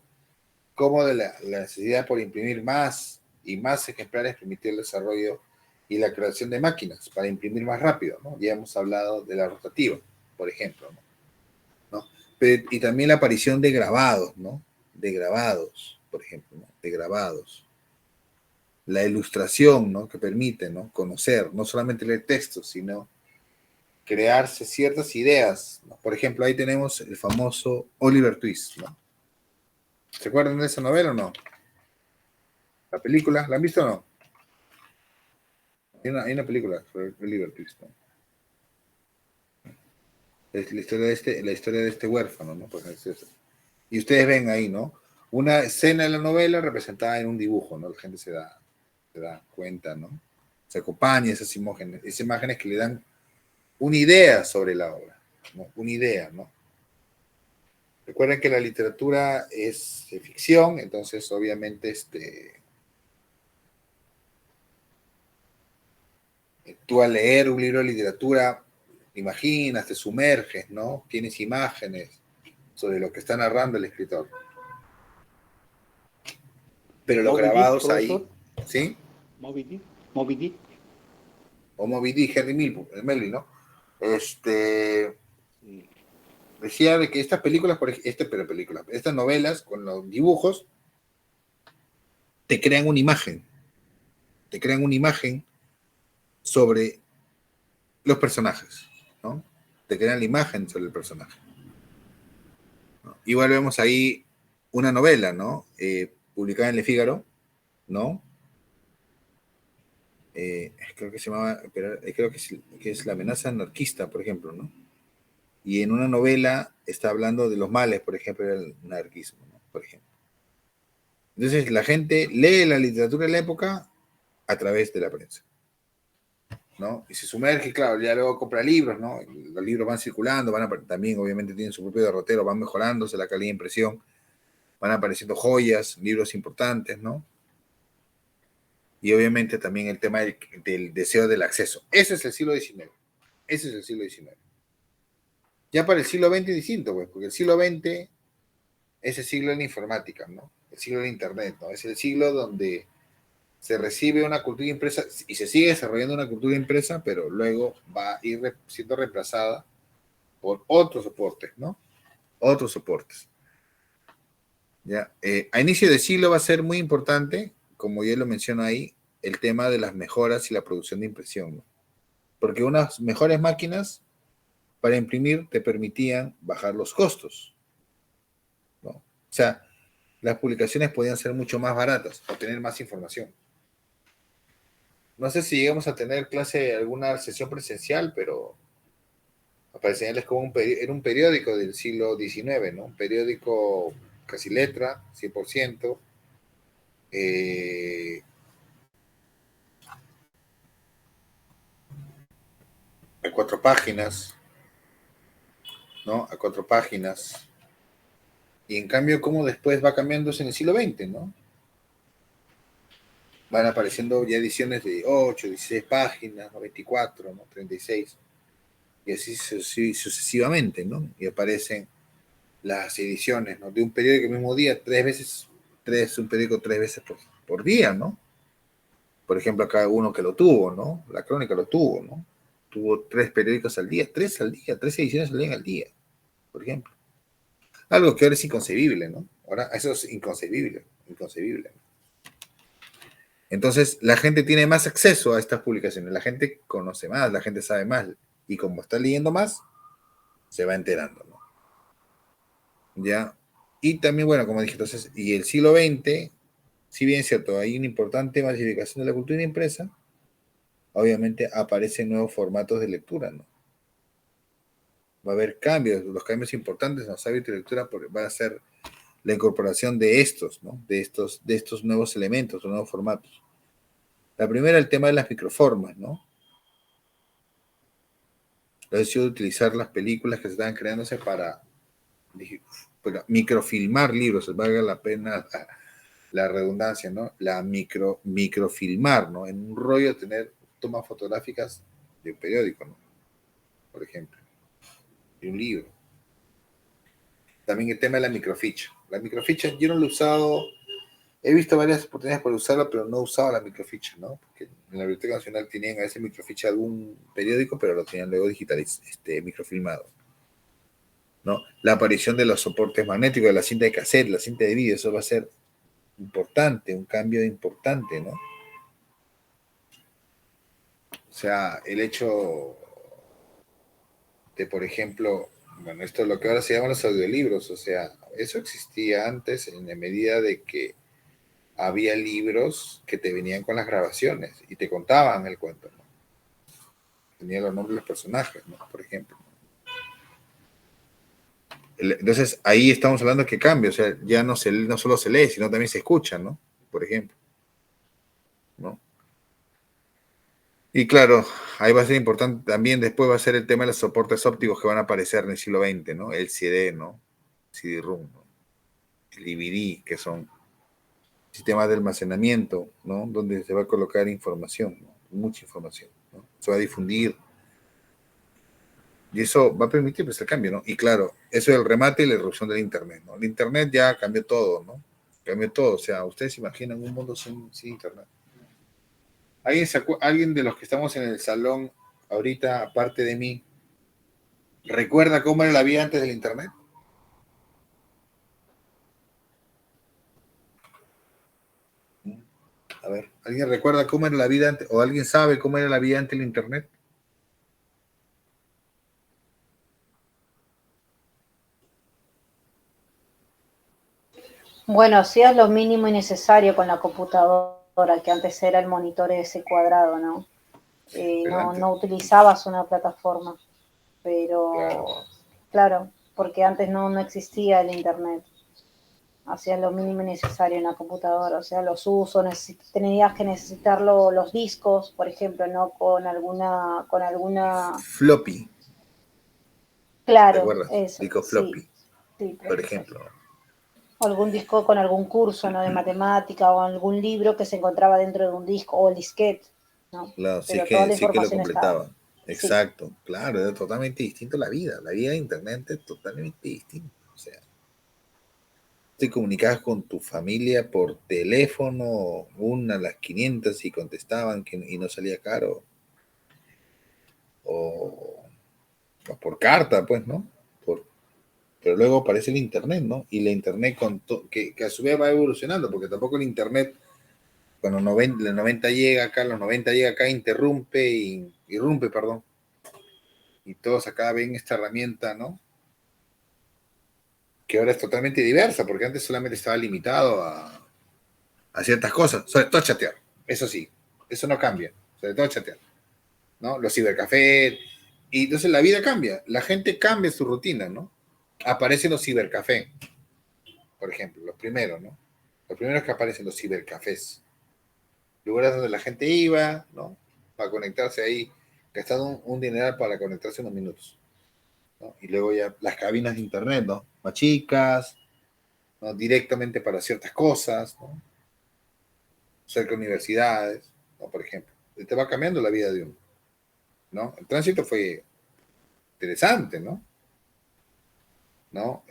cómo de la necesidad por imprimir más y más ejemplares permitió el desarrollo y la creación de máquinas para imprimir más rápido, ¿no? Ya hemos hablado de la rotativa, por ejemplo, ¿no? Y también la aparición de grabados, ¿no? De grabados, por ejemplo, ¿no? De grabados. La ilustración, ¿no? Que permite, ¿no? Conocer, no solamente leer textos, sino crearse ciertas ideas, ¿no? Por ejemplo, ahí tenemos el famoso Oliver Twist, ¿no? ¿Se acuerdan de esa novela o no? La película, ¿la han visto o no? Hay una película sobre Oliver Twist, ¿no? Es la historia de este huérfano, ¿no? Pues es eso. Y ustedes ven ahí, ¿no? Una escena de la novela representada en un dibujo, ¿no? La gente se da cuenta, ¿no? Se acompaña esas imágenes que le dan una idea sobre la obra, ¿no? Una idea, ¿no? Recuerden que la literatura es ficción, entonces obviamente tú al leer un libro de literatura imaginas, te sumerges, ¿no? Tienes imágenes sobre lo que está narrando el escritor. Pero los grabados ahí, ¿sí? Moby Dick. O Moby Dick, Henry Melville, ¿no? Decía de que estas películas, estas novelas con los dibujos, te crean una imagen sobre los personajes, ¿no? Te crean la imagen sobre el personaje, ¿no? Igual vemos ahí una novela, ¿no? Publicada en Le Figaro, ¿no? Creo que se llamaba, creo que es La amenaza anarquista, por ejemplo, ¿no? Y en una novela está hablando de los males, por ejemplo, del anarquismo, ¿no? Por ejemplo. Entonces la gente lee la literatura de la época a través de la prensa, ¿no? Y se sumerge, claro, ya luego compra libros, ¿no? Los libros van circulando, también obviamente tienen su propio derrotero, van mejorándose la calidad de impresión, van apareciendo joyas, libros importantes, ¿no? Y obviamente también el tema del deseo del acceso. Ese es el siglo XIX. Ese es el siglo XIX. Ya para el siglo XX es distinto, pues, porque el siglo XX es el siglo de la informática, ¿no? El siglo del Internet, ¿no? Es el siglo donde se recibe una cultura impresa y se sigue desarrollando una cultura impresa, pero luego va a ir siendo reemplazada por otros soportes, ¿no? Otros soportes. ¿Ya? A inicio de siglo va a ser muy importante, como ya lo menciono ahí, el tema de las mejoras y la producción de impresión, ¿no? Porque unas mejores máquinas para imprimir te permitían bajar los costos, ¿no? O sea, las publicaciones podían ser mucho más baratas o tener más información. No sé si llegamos a tener alguna sesión presencial, pero para enseñarles como era un periódico del siglo XIX, ¿no? Un periódico casi letra, 100%. A 4 páginas, ¿no? A 4 páginas. Y en cambio, cómo después va cambiándose en el siglo XX, ¿no? Van apareciendo ya ediciones de 8, 16 páginas, ¿no? 24, ¿no? 36. Y así sucesivamente, ¿no? Y aparecen las ediciones, ¿no? De un periódico el mismo día, un periódico 3 veces por día, ¿no? Por ejemplo, acá uno que lo tuvo, ¿no? La Crónica lo tuvo, ¿no? Tuvo 3 periódicos al día, 3 ediciones salían al día, por ejemplo. Algo que ahora es inconcebible, ¿no? Ahora eso es inconcebible. Entonces, la gente tiene más acceso a estas publicaciones, la gente conoce más, la gente sabe más, y como está leyendo más, se va enterando, ¿no? ¿Ya? Y también, bueno, como dije, entonces, y el siglo XX, si bien es cierto, hay una importante masificación de la cultura impresa, obviamente aparecen nuevos formatos de lectura, ¿no? Va a haber cambios, los cambios importantes en los hábitos de lectura van a ser la incorporación de estos, ¿no? De estos nuevos elementos, nuevos formatos. La primera, el tema de las microformas, ¿no? La decisión de utilizar las películas que se estaban creándose para microfilmar libros, valga la pena la redundancia, ¿no? Microfilmar, ¿no? En un rollo tener tomas fotográficas de un periódico, ¿no? Por ejemplo, de un libro. También el tema de la microficha. La microficha yo no la he usado, he visto varias oportunidades para usarla, pero no he usado la microficha, ¿no? Porque en la Biblioteca Nacional tenían a ese microficha de un periódico, pero lo tenían luego microfilmado, ¿no? La aparición de los soportes magnéticos, de la cinta de cassette, la cinta de vídeo, eso va a ser importante, un cambio importante, ¿no? O sea, el hecho de, por ejemplo, bueno, esto es lo que ahora se llaman los audiolibros, o sea, eso existía antes en la medida de que había libros que te venían con las grabaciones y te contaban el cuento, ¿no? Tenían los nombres de los personajes, ¿no? Por ejemplo. Entonces, ahí estamos hablando que cambia, o sea, ya no solo se lee, sino también se escucha, ¿no? Por ejemplo, ¿no? Y claro, ahí va a ser importante también, después va a ser el tema de los soportes ópticos que van a aparecer en el siglo XX, ¿no? El CD, ¿no? CD-ROM, ¿no? El DVD, que son sistemas de almacenamiento, ¿no? Donde se va a colocar información, ¿no? Mucha información, ¿no? Se va a difundir. Y eso va a permitir pues, el cambio, ¿no? Y claro, eso es el remate y la irrupción del Internet, ¿no? El Internet ya cambió todo, ¿no? Cambió todo. O sea, ustedes se imaginan un mundo sin Internet. ¿Alguien de los que estamos en el salón ahorita, aparte de mí, recuerda cómo era la vida antes del Internet? A ver, ¿alguien recuerda cómo era la vida antes, o alguien sabe cómo era la vida antes del Internet? Bueno, hacías lo mínimo y necesario con la computadora, que antes era el monitor ese cuadrado, ¿no? No utilizabas una plataforma, pero claro, porque antes no existía el Internet. Hacías lo mínimo y necesario en la computadora, o sea, los usos, tenías que necesitar los discos, por ejemplo, ¿no? Con alguna... Floppy. Claro, ¿te acuerdas? eso. Disco floppy, Sí, por ejemplo. o algún disco con algún curso, ¿no? De matemática o algún libro que se encontraba dentro de un disco o el disquete, ¿no? Claro, sí Pero toda la que lo información estaba. completaba. Exacto, claro, era totalmente distinto la vida. La vida de Internet es totalmente distinta. O sea, te comunicabas con tu familia por teléfono, una a las 500 y contestaban y no salía caro. O por carta, pues, ¿no? Pero luego aparece el Internet, ¿no? Y la Internet que a su vez va evolucionando, porque tampoco el Internet, cuando los 90 llega acá, irrumpe, perdón. Y todos acá ven esta herramienta, ¿no? Que ahora es totalmente diversa, porque antes solamente estaba limitado a ciertas cosas, sobre todo chatear, eso sí, eso no cambia, sobre todo chatear, ¿no? Los cibercafés, y entonces la vida cambia, la gente cambia su rutina, ¿no? Aparecen los cibercafés, por ejemplo, los primeros, ¿no? Los primeros que aparecen los cibercafés, lugares donde la gente iba, ¿no? Para conectarse ahí, gastando un dineral para conectarse unos minutos, ¿no? Y luego ya las cabinas de internet, ¿no? Más chicas, ¿no? Directamente para ciertas cosas, ¿no? Cerca de universidades, ¿no? Por ejemplo. Te va cambiando la vida de uno, ¿no? El tránsito fue interesante, ¿no? ¿No?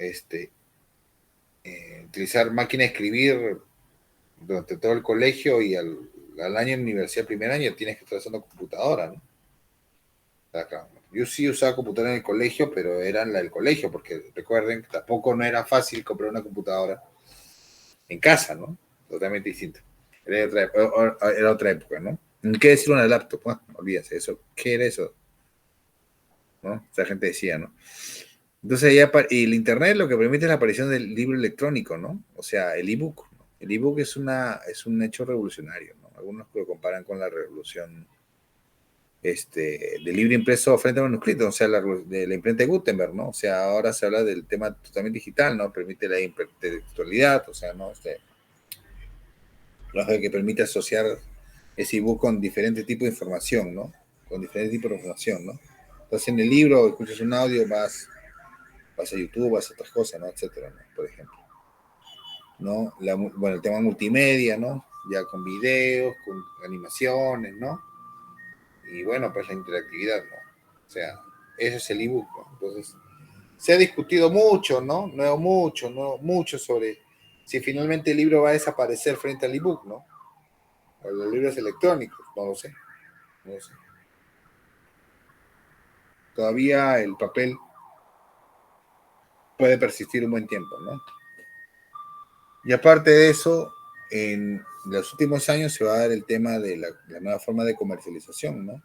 Utilizar máquina de escribir durante todo el colegio y al año de universidad, primer año, tienes que estar usando computadora, ¿no? Acá. Yo sí usaba computadora en el colegio, pero era la del colegio, porque recuerden que tampoco no era fácil comprar una computadora en casa, ¿no? Totalmente distinto. Era otra época, ¿no? ¿Qué decir una laptop? Bueno, olvídate eso. ¿Qué era eso? ¿No? Esa gente decía, ¿no? Entonces y el internet lo que permite es la aparición del libro electrónico, ¿no? O sea, el ebook, ¿no? El ebook es un hecho revolucionario, ¿no? Algunos lo comparan con la revolución del libro impreso frente a manuscrito, o sea, de la imprenta de Gutenberg, ¿no? O sea, ahora se habla del tema totalmente digital, ¿no? Permite la intertextualidad, o sea, ¿no? Lo que permite asociar ese ebook con diferentes tipos de información, ¿no? Con diferentes tipos de información, ¿no? Entonces, en el libro, escuchas un audio, vas a YouTube, vas a otras cosas, ¿no? Etcétera, ¿no? Por ejemplo, ¿no? Bueno, el tema multimedia, ¿no? Ya con videos, con animaciones, ¿no? Y bueno, pues la interactividad, ¿no? O sea, ese es el ebook, ¿no? Entonces, se ha discutido mucho, ¿no? No mucho sobre si finalmente el libro va a desaparecer frente al ebook, ¿no? O los libros electrónicos, no lo sé. Todavía el papel puede persistir un buen tiempo, ¿no? Y aparte de eso, en los últimos años se va a dar el tema de la nueva forma de comercialización, ¿no?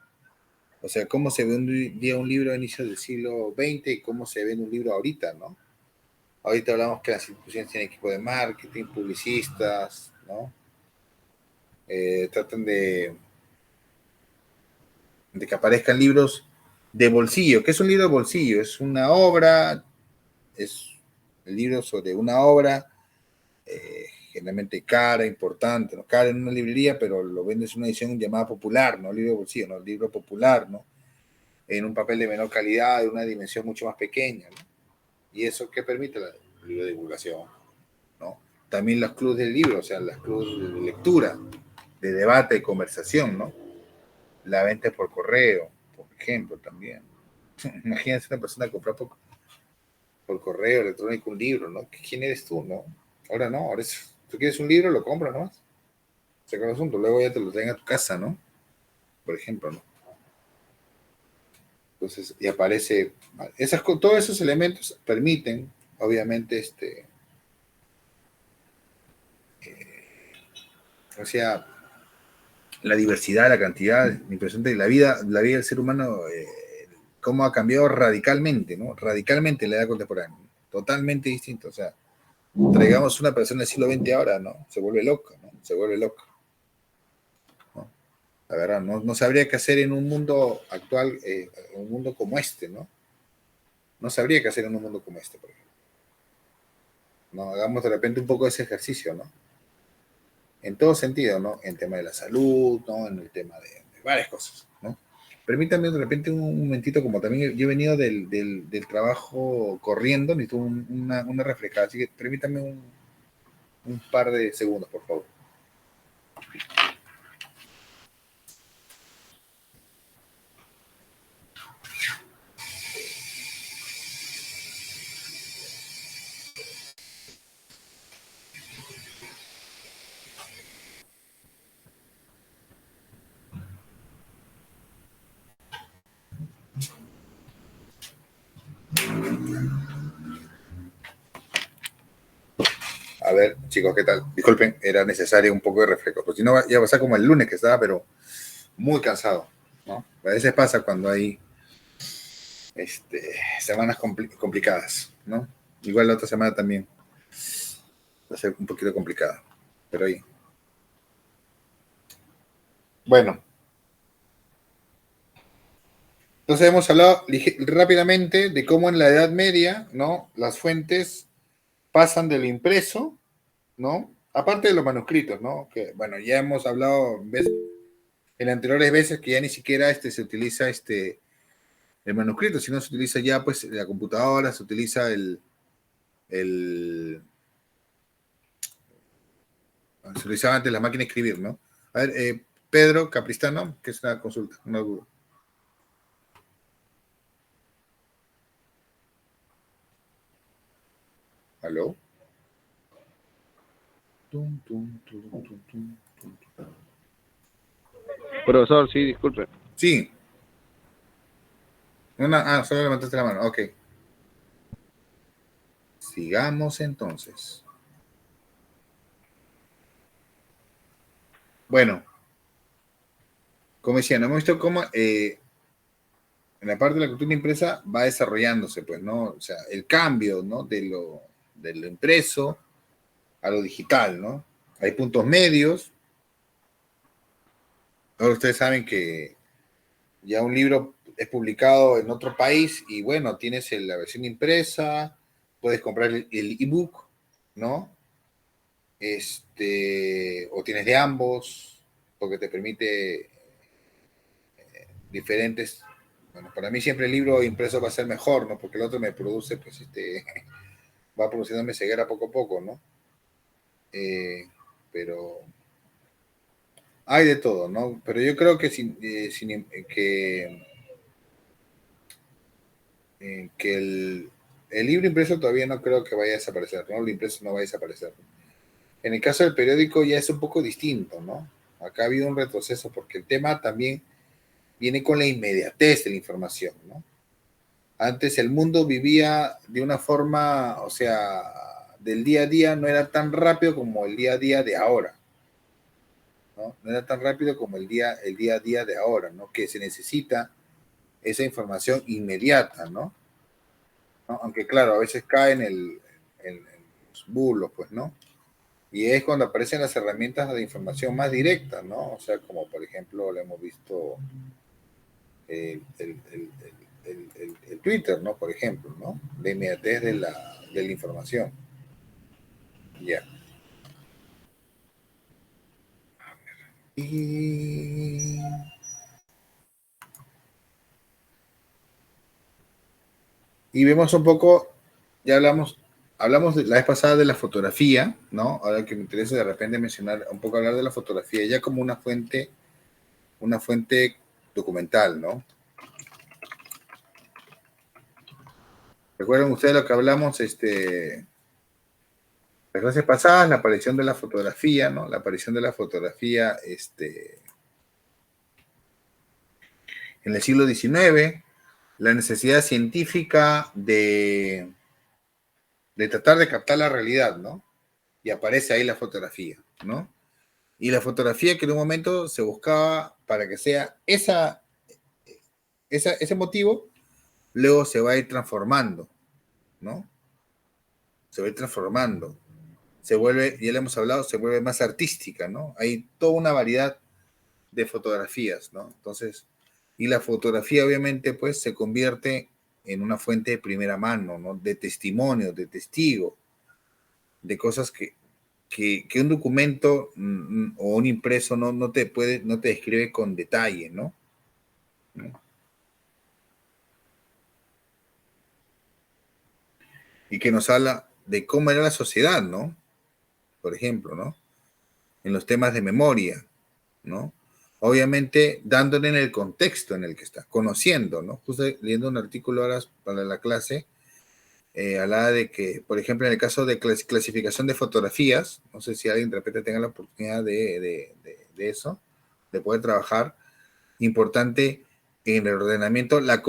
O sea, cómo se ve un día un libro a inicios del siglo XX y cómo se ve un libro ahorita, ¿no? Ahorita hablamos que las instituciones tienen equipo de marketing, publicistas, ¿no? Tratan de que aparezcan libros de bolsillo. ¿Qué es un libro de bolsillo? Es una obra, es el libro sobre una obra generalmente cara, importante, ¿no? Cara en una librería, pero lo vendes en una edición llamada popular, no libro de bolsillo, no libro popular, ¿no? En un papel de menor calidad, de una dimensión mucho más pequeña, ¿no? Y eso, ¿qué permite? El libro de divulgación, ¿no? También los clubes del libro, o sea, las clubes de lectura, de debate, de conversación, ¿no? La venta por correo, por ejemplo, también. Imagínense una persona comprar por correo electrónico un libro, ¿no? ¿Quién eres tú, no? Ahora no, ahora tú quieres un libro, lo compras nomás. Se acaba el asunto, luego ya te lo traen a tu casa, ¿no? Por ejemplo, ¿no? Entonces, y aparece, todos esos elementos permiten, obviamente, o sea, la diversidad, la cantidad, impresionante, la vida del ser humano, cómo ha cambiado radicalmente, ¿no? Radicalmente la edad contemporánea, totalmente distinto, o sea, traigamos una persona del siglo XX ahora, ¿no? Se vuelve loca, ¿no? Se vuelve loca. ¿No? La verdad, no sabría qué hacer en un mundo actual, un mundo como este, ¿no? No sabría qué hacer en un mundo como este, por ejemplo. ¿No? Hagamos de repente un poco ese ejercicio, ¿no? En todo sentido, ¿no? En tema de la salud, ¿no? En el tema de varias cosas, ¿no? Permítanme de repente un momentito, como también yo he venido del trabajo corriendo, necesito una refrescada, así que permítanme un par de segundos, por favor. A ver, chicos, ¿qué tal? Disculpen, era necesario un poco de refresco, porque si no, ya va a ser como el lunes que estaba, pero muy cansado, ¿no? A veces pasa cuando hay semanas complicadas, ¿no? Igual la otra semana también va a ser un poquito complicada, pero ahí. Bueno. Entonces hemos hablado rápidamente de cómo en la Edad Media, ¿no? Las fuentes pasan de lo impreso, ¿no? Aparte de los manuscritos, ¿no? Que, bueno, ya hemos hablado en anteriores veces que ya ni siquiera se utiliza el manuscrito, sino se utiliza ya pues la computadora, se utiliza se utilizaba antes la máquina de escribir, ¿no? A ver, Pedro Capristano, que es una consulta, una duda. ¿Aló? Profesor, sí, disculpe. Sí. Solo levantaste la mano, ok. Sigamos entonces. Bueno, como decía, no hemos visto cómo en la parte de la cultura impresa va desarrollándose, pues, ¿no? O sea, el cambio, ¿no? De lo impreso a lo digital, ¿no? Hay puntos medios. Ahora ustedes saben que ya un libro es publicado en otro país y bueno, tienes la versión impresa, puedes comprar el ebook, ¿no? O tienes de ambos, porque te permite diferentes. Bueno, para mí siempre el libro impreso va a ser mejor, ¿no? Porque el otro me produce, pues, va produciéndome ceguera poco a poco, ¿no? Pero hay de todo, ¿no? Pero yo creo que que el libro impreso todavía no creo que vaya a desaparecer, ¿no? El impreso no va a desaparecer. En el caso del periódico ya es un poco distinto, ¿no? Acá ha habido un retroceso porque el tema también viene con la inmediatez de la información, ¿no? Antes el mundo vivía de una forma, o sea, del día a día no era tan rápido como el día a día de ahora, ¿no? No era tan rápido como el día a día de ahora, ¿no? Que se necesita esa información inmediata, ¿no? Aunque claro, a veces cae en los bulos, pues, ¿no? Y es cuando aparecen las herramientas de información más directas, ¿no? O sea, como por ejemplo lo hemos visto el Twitter, ¿no? Por ejemplo, ¿no? De inmediatez de la información. Ya. Y vemos un poco, ya hablamos la vez pasada de la fotografía, ¿no? Ahora que me interesa de repente mencionar, un poco hablar de la fotografía ya como una fuente documental, ¿no? ¿Recuerdan ustedes lo que hablamos, las clases pasadas, la aparición de la fotografía, ¿no? La aparición de la fotografía, en el siglo XIX, la necesidad científica de tratar de captar la realidad, ¿no? Y aparece ahí la fotografía, ¿no? Y la fotografía que en un momento se buscaba para que sea ese motivo, luego se va a ir transformando, ¿no? Se va a ir transformando. Se vuelve, ya le hemos hablado, se vuelve más artística, ¿no? Hay toda una variedad de fotografías, ¿no? Entonces, y la fotografía obviamente pues se convierte en una fuente de primera mano, ¿no? De testimonio, de testigo, de cosas que un documento o un impreso no te describe con detalle, ¿no? Y que nos habla de cómo era la sociedad, ¿no? Por ejemplo, ¿no? En los temas de memoria, ¿no? Obviamente dándole en el contexto en el que está, conociendo, ¿no? Justo leyendo un artículo ahora para la clase, hablaba de que, por ejemplo, en el caso de clasificación de fotografías, no sé si alguien de repente tenga la oportunidad de eso, de poder trabajar, importante en el ordenamiento, la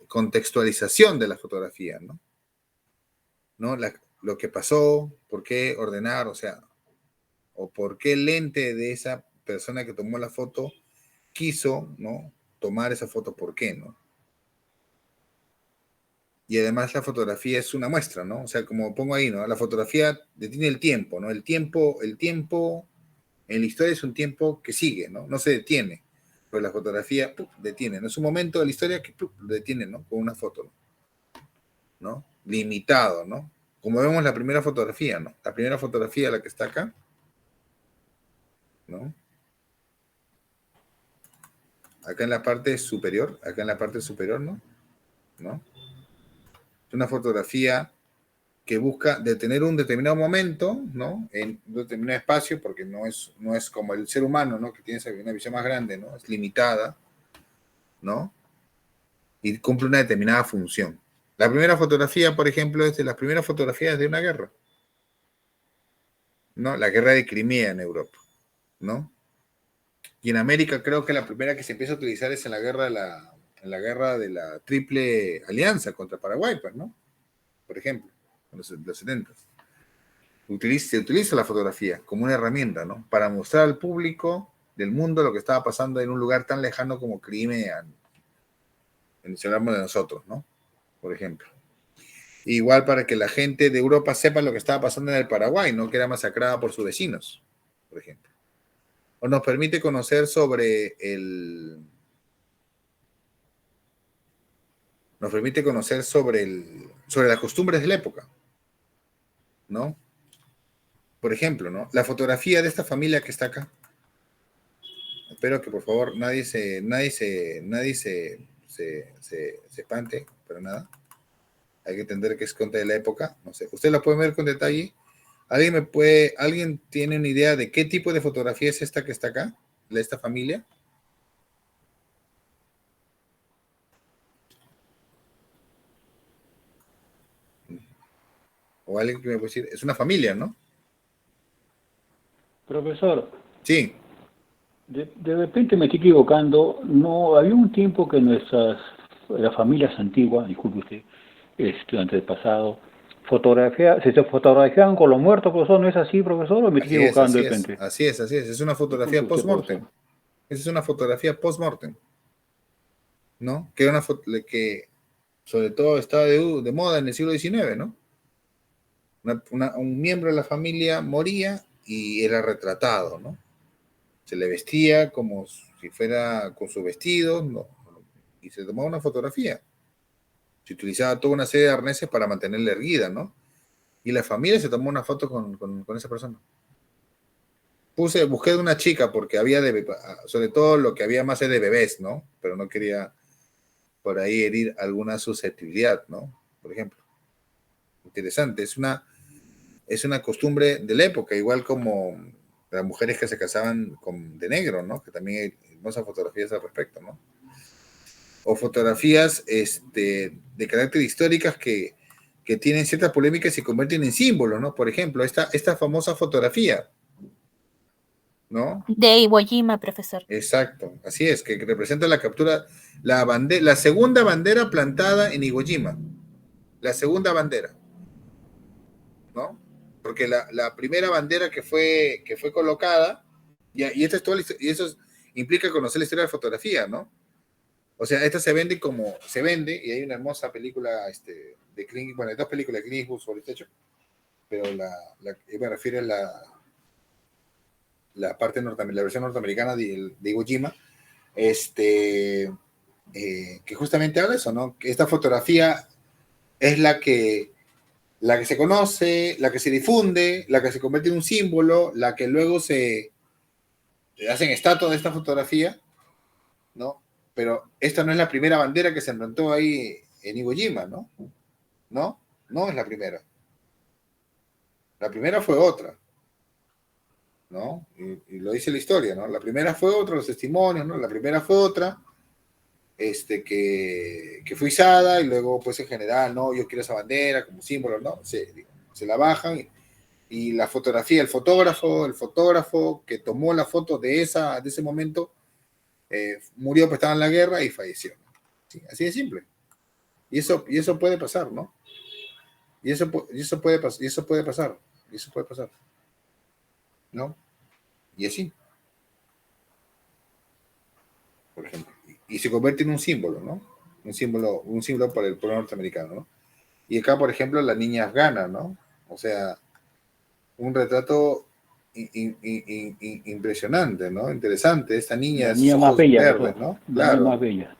contextualización de la fotografía, ¿no? Lo que pasó, por qué ordenar, o sea, o por qué el lente de esa persona que tomó la foto quiso, ¿no? Tomar esa foto, ¿por qué, no? Y además la fotografía es una muestra, ¿no? O sea, como pongo ahí, ¿no? La fotografía detiene el tiempo, ¿no? El tiempo en la historia es un tiempo que sigue, ¿no? No se detiene, pero la fotografía detiene, ¿no? Es un momento de la historia que detiene, ¿no? Con una foto, ¿no? Limitado, ¿no? Como vemos la primera fotografía, ¿no? La primera fotografía, la que está acá, ¿no? Acá en la parte superior, ¿no? ¿No? Es una fotografía que busca detener un determinado momento, ¿no? En un determinado espacio, porque no es como el ser humano, ¿no? Que tiene una visión más grande, ¿no? Es limitada, ¿no? Y cumple una determinada función. La primera fotografía, por ejemplo, es de las primeras fotografías de una guerra, ¿no? La guerra de Crimea en Europa, ¿no? Y en América creo que la primera que se empieza a utilizar es en la guerra de la Triple Alianza contra Paraguay, pues, ¿no? Por ejemplo, en los 70. Se utiliza la fotografía como una herramienta, ¿no? Para mostrar al público del mundo lo que estaba pasando en un lugar tan lejano como Crimea, si hablamos de nosotros, ¿no? Por ejemplo. Igual para que la gente de Europa sepa lo que estaba pasando en el Paraguay, ¿no? Que era masacrada por sus vecinos, por ejemplo. O nos permite conocer sobre las costumbres de la época, ¿no? Por ejemplo, ¿no? La fotografía de esta familia que está acá. Espero que por favor nadie se espante, pero nada. Hay que entender que es contra de la época, no sé. Ustedes la pueden ver con detalle. ¿Alguien tiene una idea de qué tipo de fotografía es esta que está acá? De esta familia. O alguien que me puede decir, es una familia, ¿no? Profesor. Sí. De repente me estoy equivocando. No, había un tiempo que las familias antiguas, disculpe usted, antes del pasado, se fotografiaban con los muertos, profesor. ¿No es así, profesor? ¿O me estoy equivocando de repente? Así es. Es una fotografía post-mortem. Esa es una fotografía post-mortem, ¿no? Que era una foto que sobre todo estaba de moda en el siglo XIX, ¿no? Un miembro de la familia moría y era retratado, ¿no? Se le vestía como si fuera con su vestido, ¿no? Y se tomaba una fotografía. Se utilizaba toda una serie de arneses para mantenerla erguida, ¿no? Y la familia se tomó una foto con esa persona. Busqué de una chica porque había sobre todo lo que había más es de bebés, ¿no? Pero no quería por ahí herir alguna susceptibilidad, ¿no? Por ejemplo. Interesante, es una costumbre de la época, igual como las mujeres que se casaban de negro, ¿no? Que también hay hermosas fotografías al respecto, ¿no? O fotografías de carácter históricas que tienen ciertas polémicas y se convierten en símbolos, ¿no? Por ejemplo, esta famosa fotografía, ¿no? De Iwo Jima, profesor. Exacto, así es, que representa la captura, la segunda bandera plantada en Iwo Jima, la segunda bandera, ¿no? Porque la primera bandera que fue colocada, y esto es todo, y eso implica conocer la historia de la fotografía, ¿no? O sea, esta se vende, y hay una hermosa película de Clint, bueno, hay dos películas de Clint Eastwood sobre este hecho, pero me refiero a la versión norteamericana de Iwo Jima, que justamente habla de eso, ¿no? Que esta fotografía es la que se conoce, la que se difunde, la que se convierte en un símbolo, la que luego se hacen estatua de esta fotografía, ¿no? Pero esta no es la primera bandera que se implantó ahí en Iwo Jima, ¿no? No es la primera. La primera fue otra, ¿no? Y lo dice la historia, ¿no? La primera fue otra, los testimonios, ¿no? La primera fue otra, que fue izada, y luego, pues en general, no, yo quiero esa bandera como símbolo, ¿no? Se la bajan, y la fotografía, el fotógrafo que tomó la foto de ese momento, murió, pues estaba en la guerra y falleció. ¿Sí? Así de simple. Y eso puede pasar, ¿no? Y eso puede pasar, ¿no? Y así, por ejemplo. Y se convierte en un símbolo, ¿no? Un símbolo para el pueblo norteamericano, ¿no? Y acá, por ejemplo, la niña afgana, ¿no? O sea, un retrato impresionante, ¿no? Interesante. Esta niña, la niña más bella, verdes, ¿no? La niña más bella.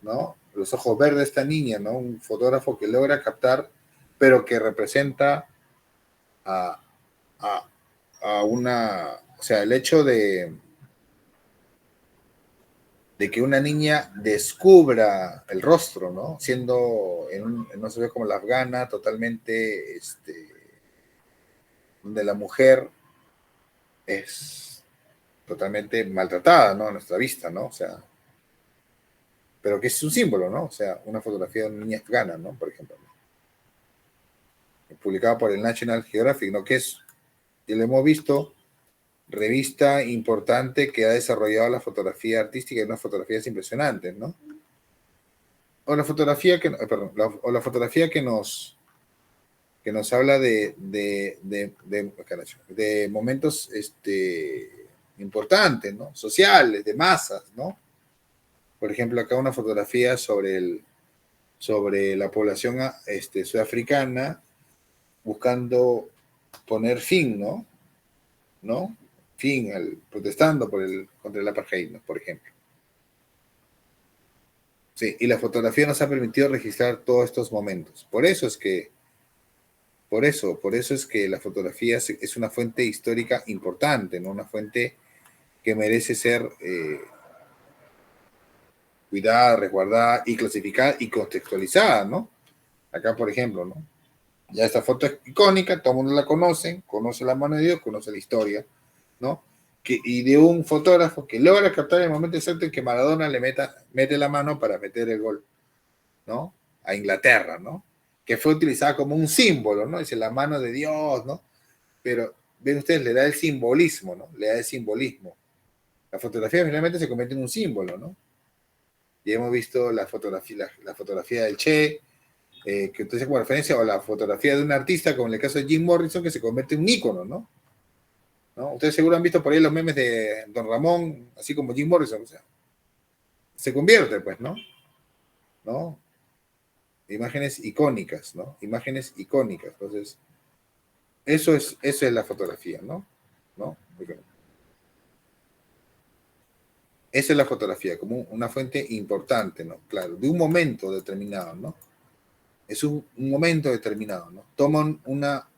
¿No? Los ojos verdes de esta niña, ¿no? Un fotógrafo que logra captar, pero que representa a una, o sea, el hecho de que una niña descubra el rostro, ¿no? Siendo no se ve como la afgana, totalmente, donde la mujer es totalmente maltratada, ¿no? A nuestra vista, ¿no? O sea, pero que es un símbolo, ¿no? O sea, una fotografía de una niña afgana, ¿no? Por ejemplo, publicada por el National Geographic, ¿no? Que es, y lo hemos visto, revista importante que ha desarrollado la fotografía artística y unas fotografías impresionantes, ¿no? O la fotografía que nos habla de momentos importantes, ¿no? Sociales, de masas, ¿no? Por ejemplo, acá una fotografía sobre la población sudafricana buscando poner fin, ¿no? Protestando contra el apartheid, ¿no? Por ejemplo. Sí, y la fotografía nos ha permitido registrar todos estos momentos. Por eso es que la fotografía es una fuente histórica importante, ¿no? Una fuente que merece ser cuidada, resguardada y clasificada y contextualizada, ¿no? Acá, por ejemplo, ¿no? Ya esta foto es icónica, todo el mundo la conoce la mano de Dios, conoce la historia, ¿no? Y de un fotógrafo que logra captar el momento exacto en que Maradona mete la mano para meter el gol, ¿no? A Inglaterra, ¿no? Que fue utilizada como un símbolo, ¿no? Dice la mano de Dios, ¿no? Pero, ven ustedes, le da el simbolismo, ¿no? Le da el simbolismo. La fotografía finalmente se convierte en un símbolo, ¿no? Y hemos visto la fotografía del Che, que utiliza como referencia, o la fotografía de un artista, como en el caso de Jim Morrison, que se convierte en un ícono, ¿no? Ustedes seguro han visto por ahí los memes de Don Ramón, así como Jim Morrison, o sea, se convierte, pues, ¿no? Imágenes icónicas, ¿no? Imágenes icónicas. Entonces, Eso es la fotografía, ¿no? ¿No? Esa es la fotografía, como una fuente importante, ¿no? Claro, de un momento determinado, ¿no? Es un momento determinado, ¿no?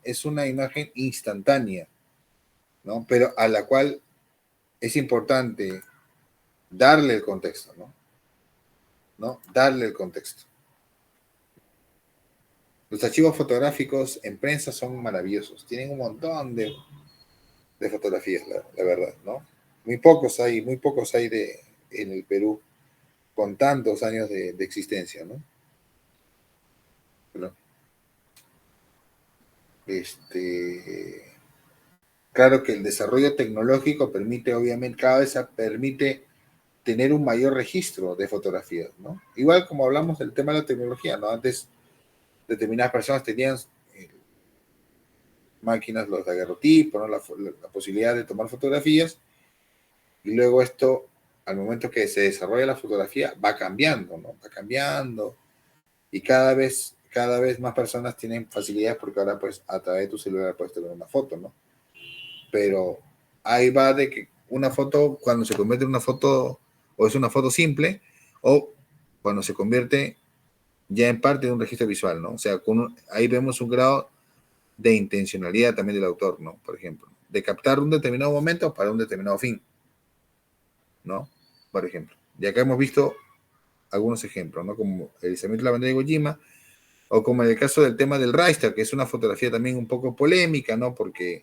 Es una imagen instantánea, ¿no? Pero a la cual es importante darle el contexto, ¿no? ¿No? Darle el contexto. Los archivos fotográficos en prensa son maravillosos, tienen un montón de fotografías, la verdad, ¿no? Muy pocos hay en el Perú con tantos años de existencia, ¿no? Pero, claro que el desarrollo tecnológico permite, obviamente, cada vez permite tener un mayor registro de fotografías, ¿no? Igual como hablamos del tema de la tecnología, ¿no? Antes determinadas personas tenían máquinas, los daguerrotipos, ¿no? La posibilidad de tomar fotografías, y luego esto, al momento que se desarrolla la fotografía, va cambiando, ¿no? Va cambiando, y cada vez más personas tienen facilidades porque ahora, pues, a través de tu celular puedes tener una foto, ¿no? Pero ahí va de que una foto, cuando se convierte en una foto, o es una foto simple, o cuando se convierte ya en parte de un registro visual, ¿no? O sea, ahí vemos un grado de intencionalidad también del autor, ¿no? Por ejemplo, de captar un determinado momento para un determinado fin, ¿no? Por ejemplo, ya que hemos visto algunos ejemplos, ¿no? Como el izamiento de la bandera de Iwo Jima, o como en el caso del tema del Reichstag, que es una fotografía también un poco polémica, ¿no? Porque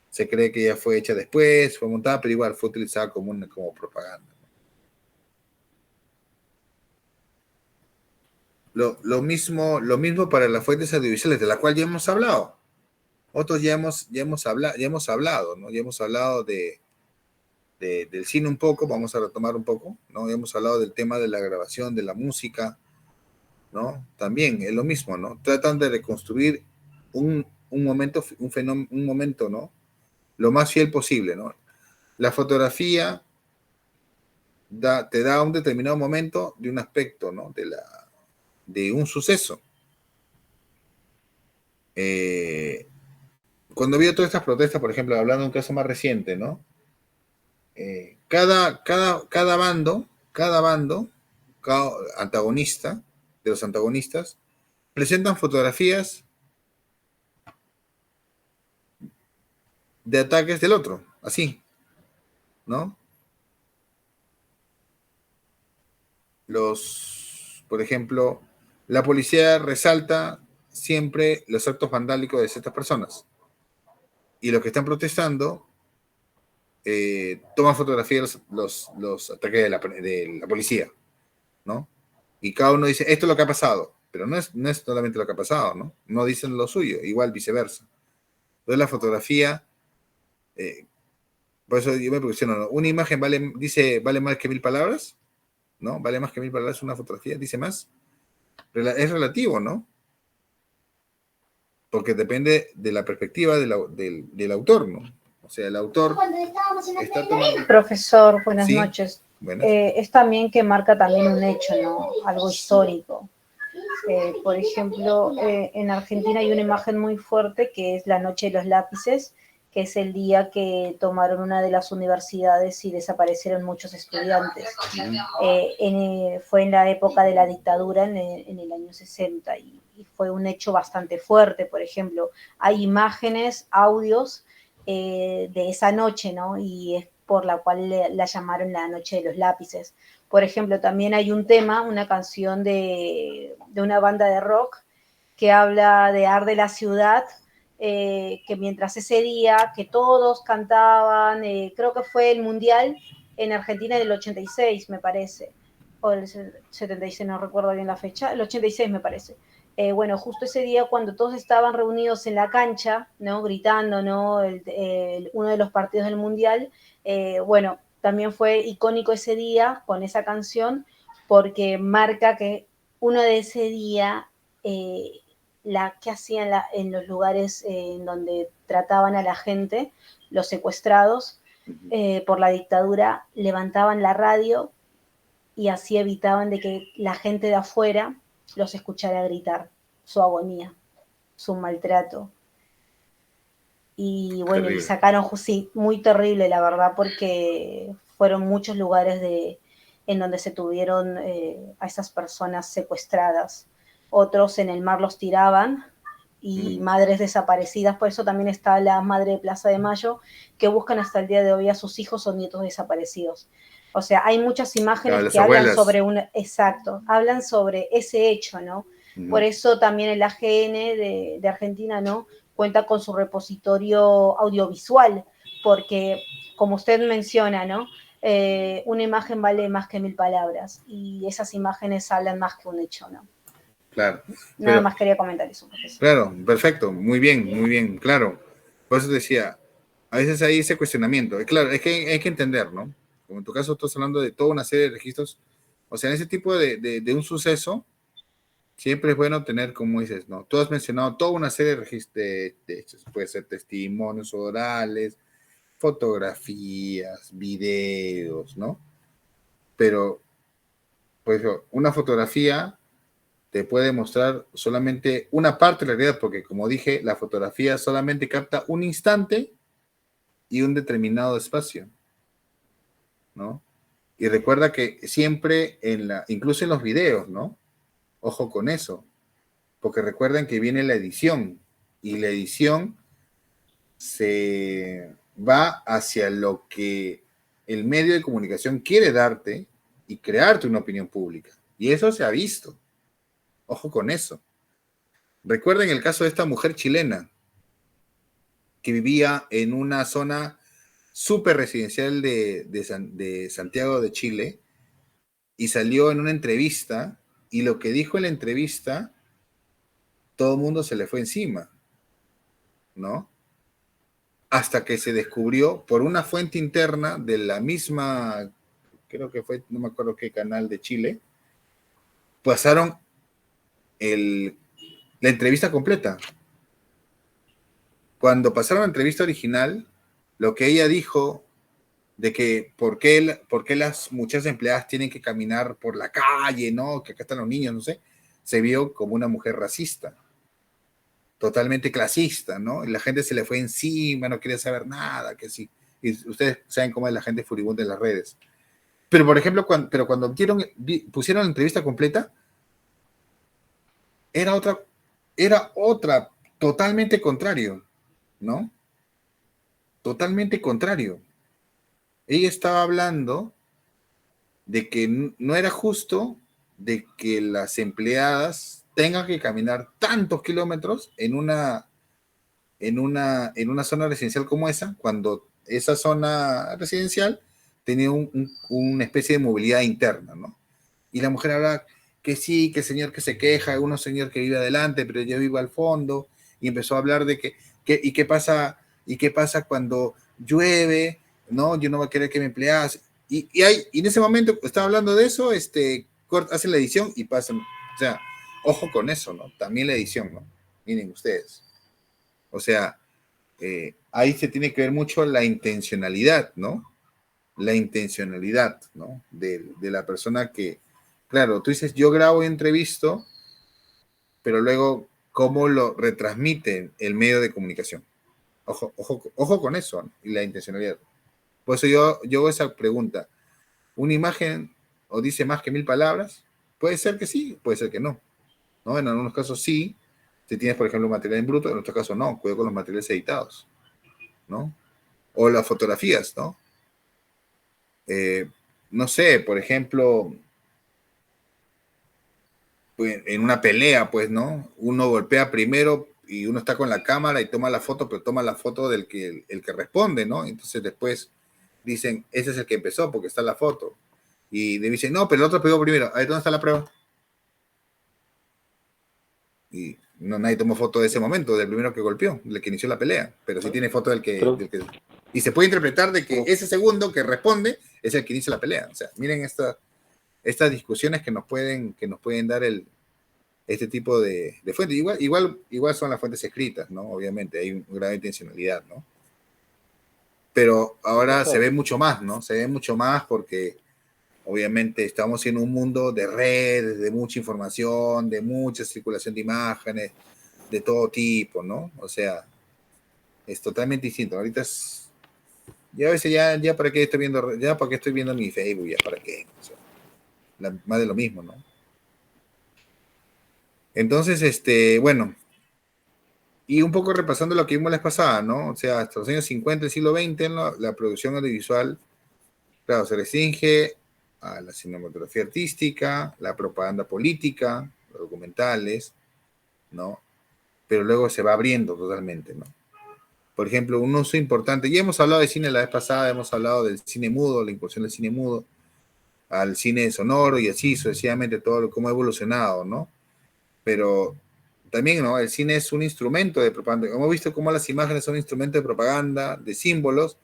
se cree que ya fue hecha después, fue montada, pero igual fue utilizada como propaganda. Lo mismo para las fuentes audiovisuales, de la cual ya hemos hablado. Otros ya hemos hablado, ¿no? Ya hemos hablado del cine un poco, vamos a retomar un poco, ¿no? Ya hemos hablado del tema de la grabación, de la música, ¿no? También es lo mismo, ¿no? Tratan de reconstruir un momento, un momento, ¿no? Lo más fiel posible, ¿no? La fotografía te da un determinado momento de un aspecto, ¿no? De un suceso. Cuando había todas estas protestas, por ejemplo, hablando de un caso más reciente, ¿no? Cada bando, cada antagonista, de los antagonistas, presentan fotografías de ataques del otro, así, ¿no? Por ejemplo, la policía resalta siempre los actos vandálicos de ciertas personas, y los que están protestando toman fotografías los ataques de la policía, ¿no? Y cada uno dice, esto es lo que ha pasado, pero no es solamente lo que ha pasado, ¿no? No dicen lo suyo, igual viceversa. Entonces la fotografía, por eso yo me cuestiono, ¿no? Una imagen vale más que 1000 palabras, ¿no? Vale más que 1000 palabras una fotografía, dice más. Es relativo, ¿no? Porque depende de la perspectiva del autor, ¿no? O sea, el autor está tomando... Profesor, buenas ¿Sí? noches. Buenas. Es también que marca también un hecho, ¿no? Algo histórico. Por ejemplo, en Argentina hay una imagen muy fuerte que es la Noche de los Lápices, que es el día que tomaron una de las universidades y desaparecieron muchos estudiantes. Fue en la época de la dictadura, en el año 60, y fue un hecho bastante fuerte. Por ejemplo, hay imágenes, audios de esa noche, ¿no? Y es por la cual la llamaron la Noche de los Lápices. Por ejemplo, también hay un tema, una canción de una banda de rock que habla de Arde la ciudad, que mientras ese día que todos cantaban, creo que fue el Mundial en Argentina del 86, me parece, o el 76, no recuerdo bien la fecha, el 86 me parece. Bueno, justo ese día cuando todos estaban reunidos en la cancha, ¿no? Gritando, ¿no? Uno de los partidos del Mundial, bueno, también fue icónico ese día con esa canción porque marca que uno de ese día, que hacían en los lugares en donde trataban a la gente, los secuestrados por la dictadura, levantaban la radio y así evitaban de que la gente de afuera los escuchara gritar su agonía, su maltrato. Y bueno, Terrible. y sacaron, sí, muy terrible, la verdad, porque fueron muchos lugares en donde se tuvieron a esas personas secuestradas. Otros en el mar los tiraban y madres desaparecidas, por eso también está la madre de Plaza de Mayo, que buscan hasta el día de hoy a sus hijos o nietos desaparecidos. O sea, hay muchas imágenes Claro, las que hablan abuelas. sobre exacto, hablan sobre ese hecho, ¿no? Por eso también el AGN de Argentina, ¿no? Cuenta con su repositorio audiovisual, porque como usted menciona, ¿no? Una imagen vale más que 1000 palabras y esas imágenes hablan más que un hecho, ¿no? Claro. Nada más quería comentar eso, profesor. Claro, perfecto, muy bien, claro. Por eso decía, a veces hay ese cuestionamiento. Claro, es que hay que entender, ¿no? Como en tu caso estás hablando de toda una serie de registros. O sea, en ese tipo de un suceso, siempre es bueno tener, como dices, ¿no? Tú has mencionado toda una serie de registros, de hechos. Puede ser testimonios orales, fotografías, videos, ¿no? Pero, pues, una fotografía te puede mostrar solamente una parte de la realidad, porque como dije, la fotografía solamente capta un instante y un determinado espacio, ¿no? Y recuerda que siempre incluso en los videos, ¿no? Ojo con eso, porque recuerden que viene la edición y la edición se va hacia lo que el medio de comunicación quiere darte y crearte una opinión pública. Y eso se ha visto. Ojo con eso. Recuerden el caso de esta mujer chilena que vivía en una zona súper residencial de Santiago de Chile y salió en una entrevista y lo que dijo en la entrevista, todo el mundo se le fue encima, ¿no? Hasta que se descubrió por una fuente interna de la misma, creo que fue, no me acuerdo qué canal de Chile, pasaron la entrevista completa. Cuando pasaron la entrevista original, lo que ella dijo de que por qué las muchas empleadas tienen que caminar por la calle, ¿no? Que acá están los niños, no sé, se vio como una mujer racista, totalmente clasista, ¿no? Y la gente se le fue encima, no quería saber nada, que sí. Y ustedes saben cómo es la gente furibunda en las redes. Pero, por ejemplo, cuando pusieron la entrevista completa, era otra, totalmente contrario, ¿no? Totalmente contrario. Ella estaba hablando de que no era justo de que las empleadas tengan que caminar tantos kilómetros en una zona residencial como esa, cuando esa zona residencial tenía una especie de movilidad interna, ¿no? Y la mujer habla que sí, que el señor que se queja, uno señor que vive adelante, pero yo vivo al fondo, y empezó a hablar de qué pasa cuando llueve, ¿no? Yo no voy a querer que me empleas. Y en ese momento estaba hablando de eso, hacen la edición y pasan. O sea, ojo con eso, ¿no? También la edición, ¿no? Miren ustedes. O sea, ahí se tiene que ver mucho la intencionalidad, ¿no? La intencionalidad, ¿no? De la persona que, claro, tú dices, yo grabo y entrevisto, pero luego, ¿cómo lo retransmite el medio de comunicación? Ojo con eso, ¿no? Y la intencionalidad. Por eso yo hago esa pregunta. ¿Una imagen o dice más que 1000 palabras? Puede ser que sí, puede ser que no. ¿No? En algunos casos sí, si tienes, por ejemplo, un material en bruto, en otros casos no, cuidado con los materiales editados, ¿no? O las fotografías, ¿no? No sé, por ejemplo, pues, en una pelea, pues, ¿no? Uno golpea primero y uno está con la cámara y toma la foto, pero toma la foto del el que responde, ¿no? Entonces después dicen, ese es el que empezó porque está la foto. Y le dicen, no, pero el otro pegó primero. A ver, ¿dónde está la prueba? Y no, nadie tomó foto de ese momento, del primero que golpeó, del que inició la pelea, pero sí tiene foto del que... Y se puede interpretar de que ese segundo que responde es el que inicia la pelea. O sea, miren estas discusiones que nos pueden dar este tipo de fuentes. Igual son las fuentes escritas, ¿no? Obviamente, hay una gran intencionalidad, ¿no? Pero ahora se ve mucho más, ¿no? Se ve mucho más porque obviamente estamos en un mundo de redes, de mucha información, de mucha circulación de imágenes, de todo tipo, ¿no? O sea, es totalmente distinto. Ahorita es, ya a veces ya para qué estoy viendo, ya para qué estoy viendo mi Facebook, ya para qué, o sea, más de lo mismo, ¿no? Entonces, bueno, y un poco repasando lo que vimos la vez pasada, ¿no? O sea, hasta los años 50 del siglo XX, ¿no? La producción audiovisual, claro, se restringe a la cinematografía artística, la propaganda política, los documentales, ¿no? Pero luego se va abriendo totalmente, ¿no? Por ejemplo, un uso importante, ya hemos hablado de cine la vez pasada, hemos hablado del cine mudo, la incursión del cine mudo, al cine sonoro y así sucesivamente todo cómo ha evolucionado, ¿no? Pero también, ¿no? El cine es un instrumento de propaganda. Hemos visto cómo las imágenes son instrumentos de propaganda, de símbolos,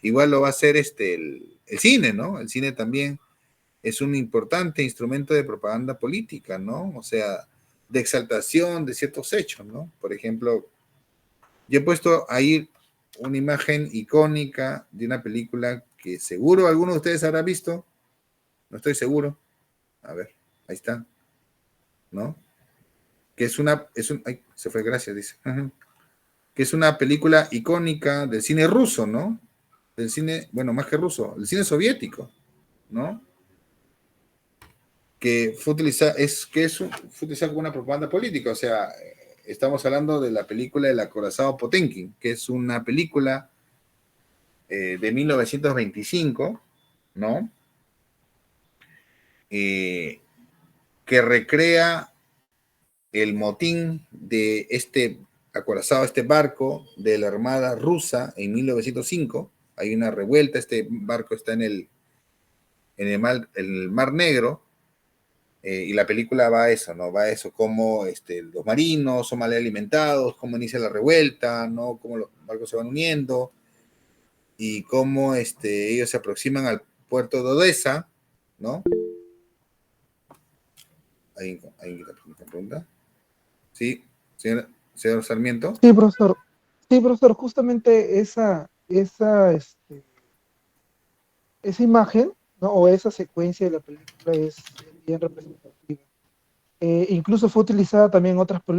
igual lo va a hacer el cine, ¿no? El cine también es un importante instrumento de propaganda política, ¿no? O sea, de exaltación de ciertos hechos, ¿no? Por ejemplo, yo he puesto ahí una imagen icónica de una película que seguro alguno de ustedes habrá visto, no estoy seguro, a ver, ahí está, ¿no? Que ay, se fue, gracias, dice, que es una película icónica del cine ruso, ¿no? Del cine, bueno, más que ruso, el cine soviético, ¿no? Que fue utilizada, fue utilizada como una propaganda política, o sea, estamos hablando de la película El acorazado Potemkin, que es una película de 1925, ¿no? Que recrea el motín de este acorazado, este barco de la Armada rusa en 1905. Hay una revuelta, este barco está en el Mar Negro, y la película va a eso, ¿no? Va a eso, cómo los marinos son mal alimentados, cómo inicia la revuelta, ¿no? Cómo los barcos se van uniendo y cómo ellos se aproximan al puerto de Odessa, ¿no? ¿Alguien pregunta? Sí, señor Sarmiento. Sí, profesor. Sí, profesor, justamente esa imagen, ¿no? O esa secuencia de la película es bien representativa. Incluso fue utilizada también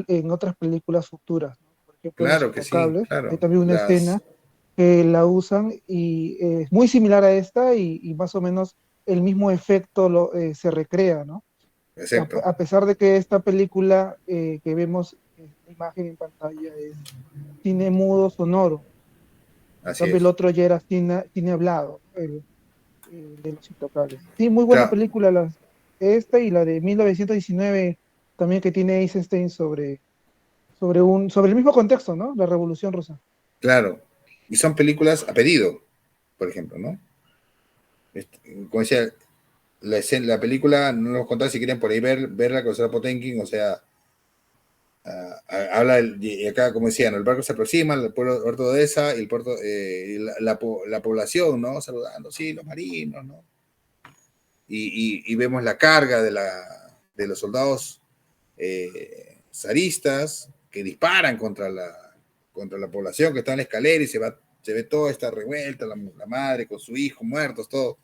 en otras películas futuras, ¿no? Por ejemplo, Claro Los que sí, Intocables. claro. Hay también una escena que la usan y es muy similar a esta y más o menos el mismo efecto se recrea, ¿no? Exacto. A pesar de que esta película que vemos la imagen en pantalla es cine mudo sonoro, Así el es. otro ya era cine hablado, el de Los Intocables. Sí, muy buena película esta y la de 1919 también, que tiene Eisenstein sobre el mismo contexto, ¿no? La Revolución Rusa. Claro. Y son películas a pedido, por ejemplo, ¿no? Como decía, la película, no los contaba si quieren por ahí verla con Sarah Potemkin, o sea, habla, y acá, como decía, ¿no? El barco se aproxima, el puerto de Odessa, y el puerto, la población, ¿no? Saludando, sí, los marinos, ¿no? Y vemos la carga de los soldados zaristas que disparan contra la población que está en la escalera y se ve toda esta revuelta, la madre con su hijo muertos, todo,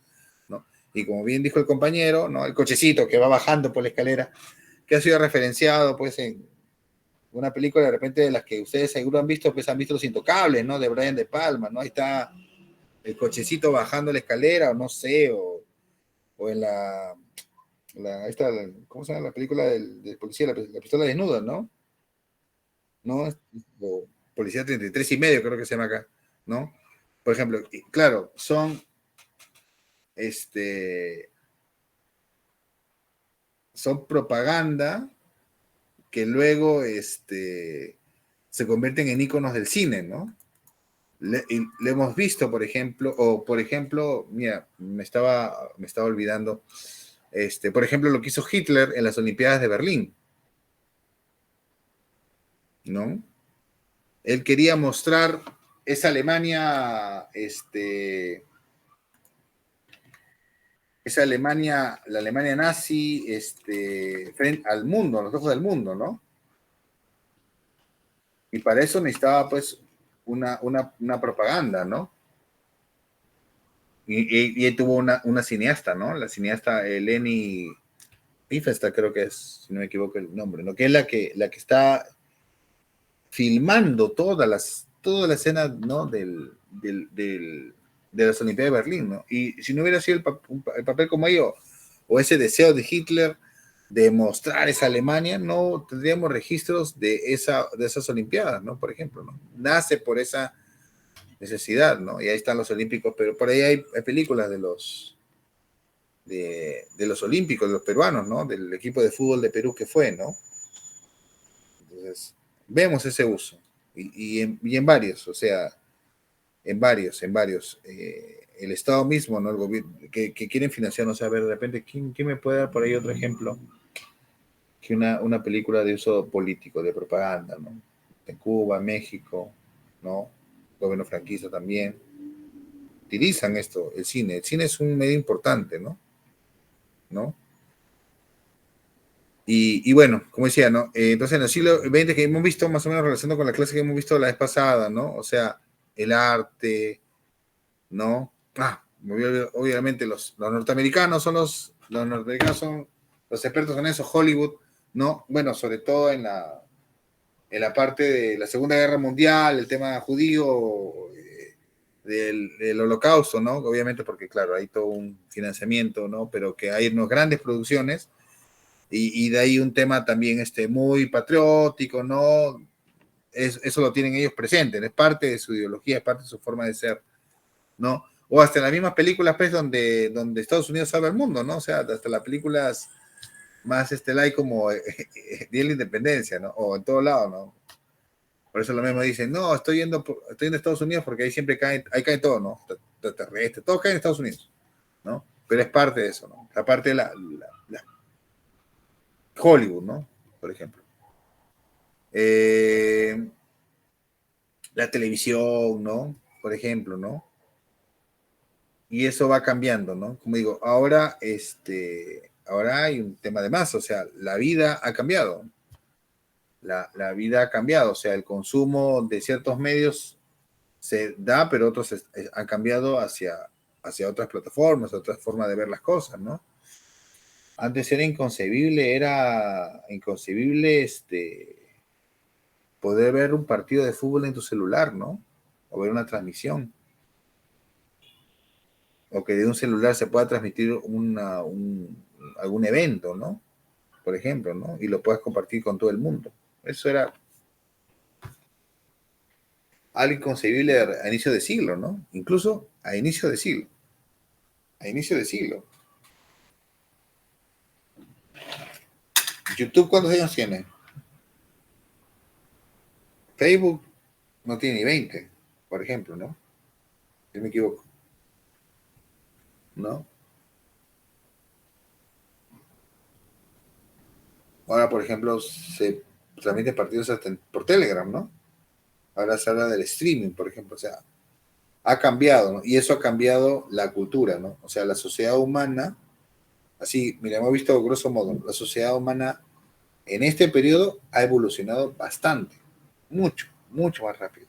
¿no? Y como bien dijo el compañero, ¿no? El cochecito que va bajando por la escalera, que ha sido referenciado, pues, en una película de repente de las que ustedes seguro han visto, pues han visto Los Intocables, ¿no? De Brian De Palma, ¿no? Ahí está el cochecito bajando la escalera, o no sé, o en ¿cómo se llama la película del policía? La pistola desnuda, ¿no? ¿No? O Policía 33 y medio, creo que se llama acá, ¿no? Por ejemplo, claro, son propaganda que luego se convierten en íconos del cine, ¿no? Le hemos visto, por ejemplo, mira, me estaba olvidando, por ejemplo, lo que hizo Hitler en las Olimpiadas de Berlín, ¿no? Él quería mostrar esa Alemania, la Alemania nazi, frente al mundo, a los ojos del mundo, ¿no? Y para eso necesitaba, pues, una propaganda, ¿no? Y él tuvo una cineasta, ¿no? La cineasta Leni Riefenstahl, creo que es, si no me equivoco el nombre, ¿no? Que es la que está filmando todas toda la escena, ¿no? De las Olimpiadas de Berlín, ¿no? Y si no hubiera sido el papel como ello, o ese deseo de Hitler de mostrar esa Alemania, no tendríamos registros de esas Olimpiadas, ¿no? Por ejemplo, ¿no? Nace por esa necesidad, ¿no? Y ahí están los olímpicos, pero por ahí hay películas de los olímpicos, de los peruanos, ¿no? Del equipo de fútbol de Perú que fue, ¿no? Entonces, vemos ese uso. Y en varios, o sea, en varios. El Estado mismo, ¿no? El gobierno, que quieren financiar, no sé, a ver, de repente, ¿quién me puede dar por ahí otro ejemplo? Que una película de uso político, de propaganda, ¿no? En Cuba, México, ¿no? El gobierno franquista también. Utilizan esto, el cine. El cine es un medio importante, ¿no? Y bueno, como decía, ¿no? Entonces en el siglo XX que hemos visto, más o menos relacionado con la clase que hemos visto la vez pasada, ¿no? O sea, el arte, ¿no? Obviamente los norteamericanos son los expertos en eso, Hollywood, ¿no? Bueno, sobre todo en la parte de la Segunda Guerra Mundial, el tema judío, del Holocausto, ¿no? Obviamente porque, claro, hay todo un financiamiento, ¿no? Pero que hay unas grandes producciones y de ahí un tema también muy patriótico, ¿no? Eso lo tienen ellos presentes, es parte de su ideología, es parte de su forma de ser, ¿no? O hasta en las mismas películas, pues, donde Estados Unidos salva el mundo, ¿no? O sea, hasta las películas más like como Día de la Independencia, ¿no? O en todo lado, ¿no? Por eso lo mismo dicen, no, estoy yendo a Estados Unidos porque ahí siempre cae todo, ¿no? Extraterrestre, todo cae en Estados Unidos, ¿no? Pero es parte de eso, ¿no? La parte de la Hollywood, ¿no? Por ejemplo. La televisión, ¿no? Por ejemplo, ¿no? Y eso va cambiando, ¿no? Como digo, ahora hay un tema de más, o sea, la vida ha cambiado. La vida ha cambiado, o sea, el consumo de ciertos medios se da, pero otros han cambiado hacia otras plataformas, otras formas de ver las cosas, ¿no? Antes era inconcebible poder ver un partido de fútbol en tu celular, ¿no? O ver una transmisión. O que de un celular se pueda transmitir algún evento, ¿no? Por ejemplo, ¿no? Y lo puedas compartir con todo el mundo. Eso era algo inconcebible a inicio de siglo, ¿no? Incluso a inicio de siglo. YouTube, ¿cuántos años tiene? Facebook no tiene ni 20, por ejemplo, ¿no? Si me equivoco. ¿No? Ahora, por ejemplo, se transmiten partidos hasta por Telegram, ¿no? Ahora se habla del streaming, por ejemplo. O sea, ha cambiado, ¿no? Y eso ha cambiado la cultura, ¿no? O sea, la sociedad humana, así, mira, hemos visto grosso modo, la sociedad humana en este periodo ha evolucionado bastante, mucho más rápido,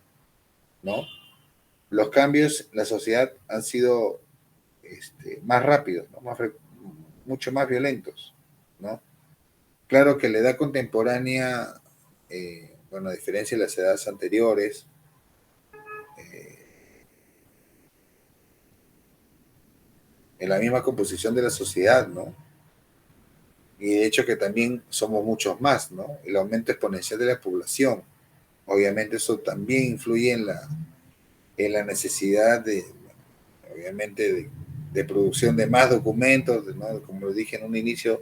¿no? Los cambios en la sociedad han sido más rápidos, ¿no? Mucho más violentos, ¿no? Claro que la edad contemporánea, bueno, a diferencia de las edades anteriores, en la misma composición de la sociedad, ¿no? Y de hecho que también somos muchos más, ¿no? El aumento exponencial de la población, obviamente eso también influye en la necesidad obviamente, de producción de más documentos, ¿no? Como lo dije en un inicio,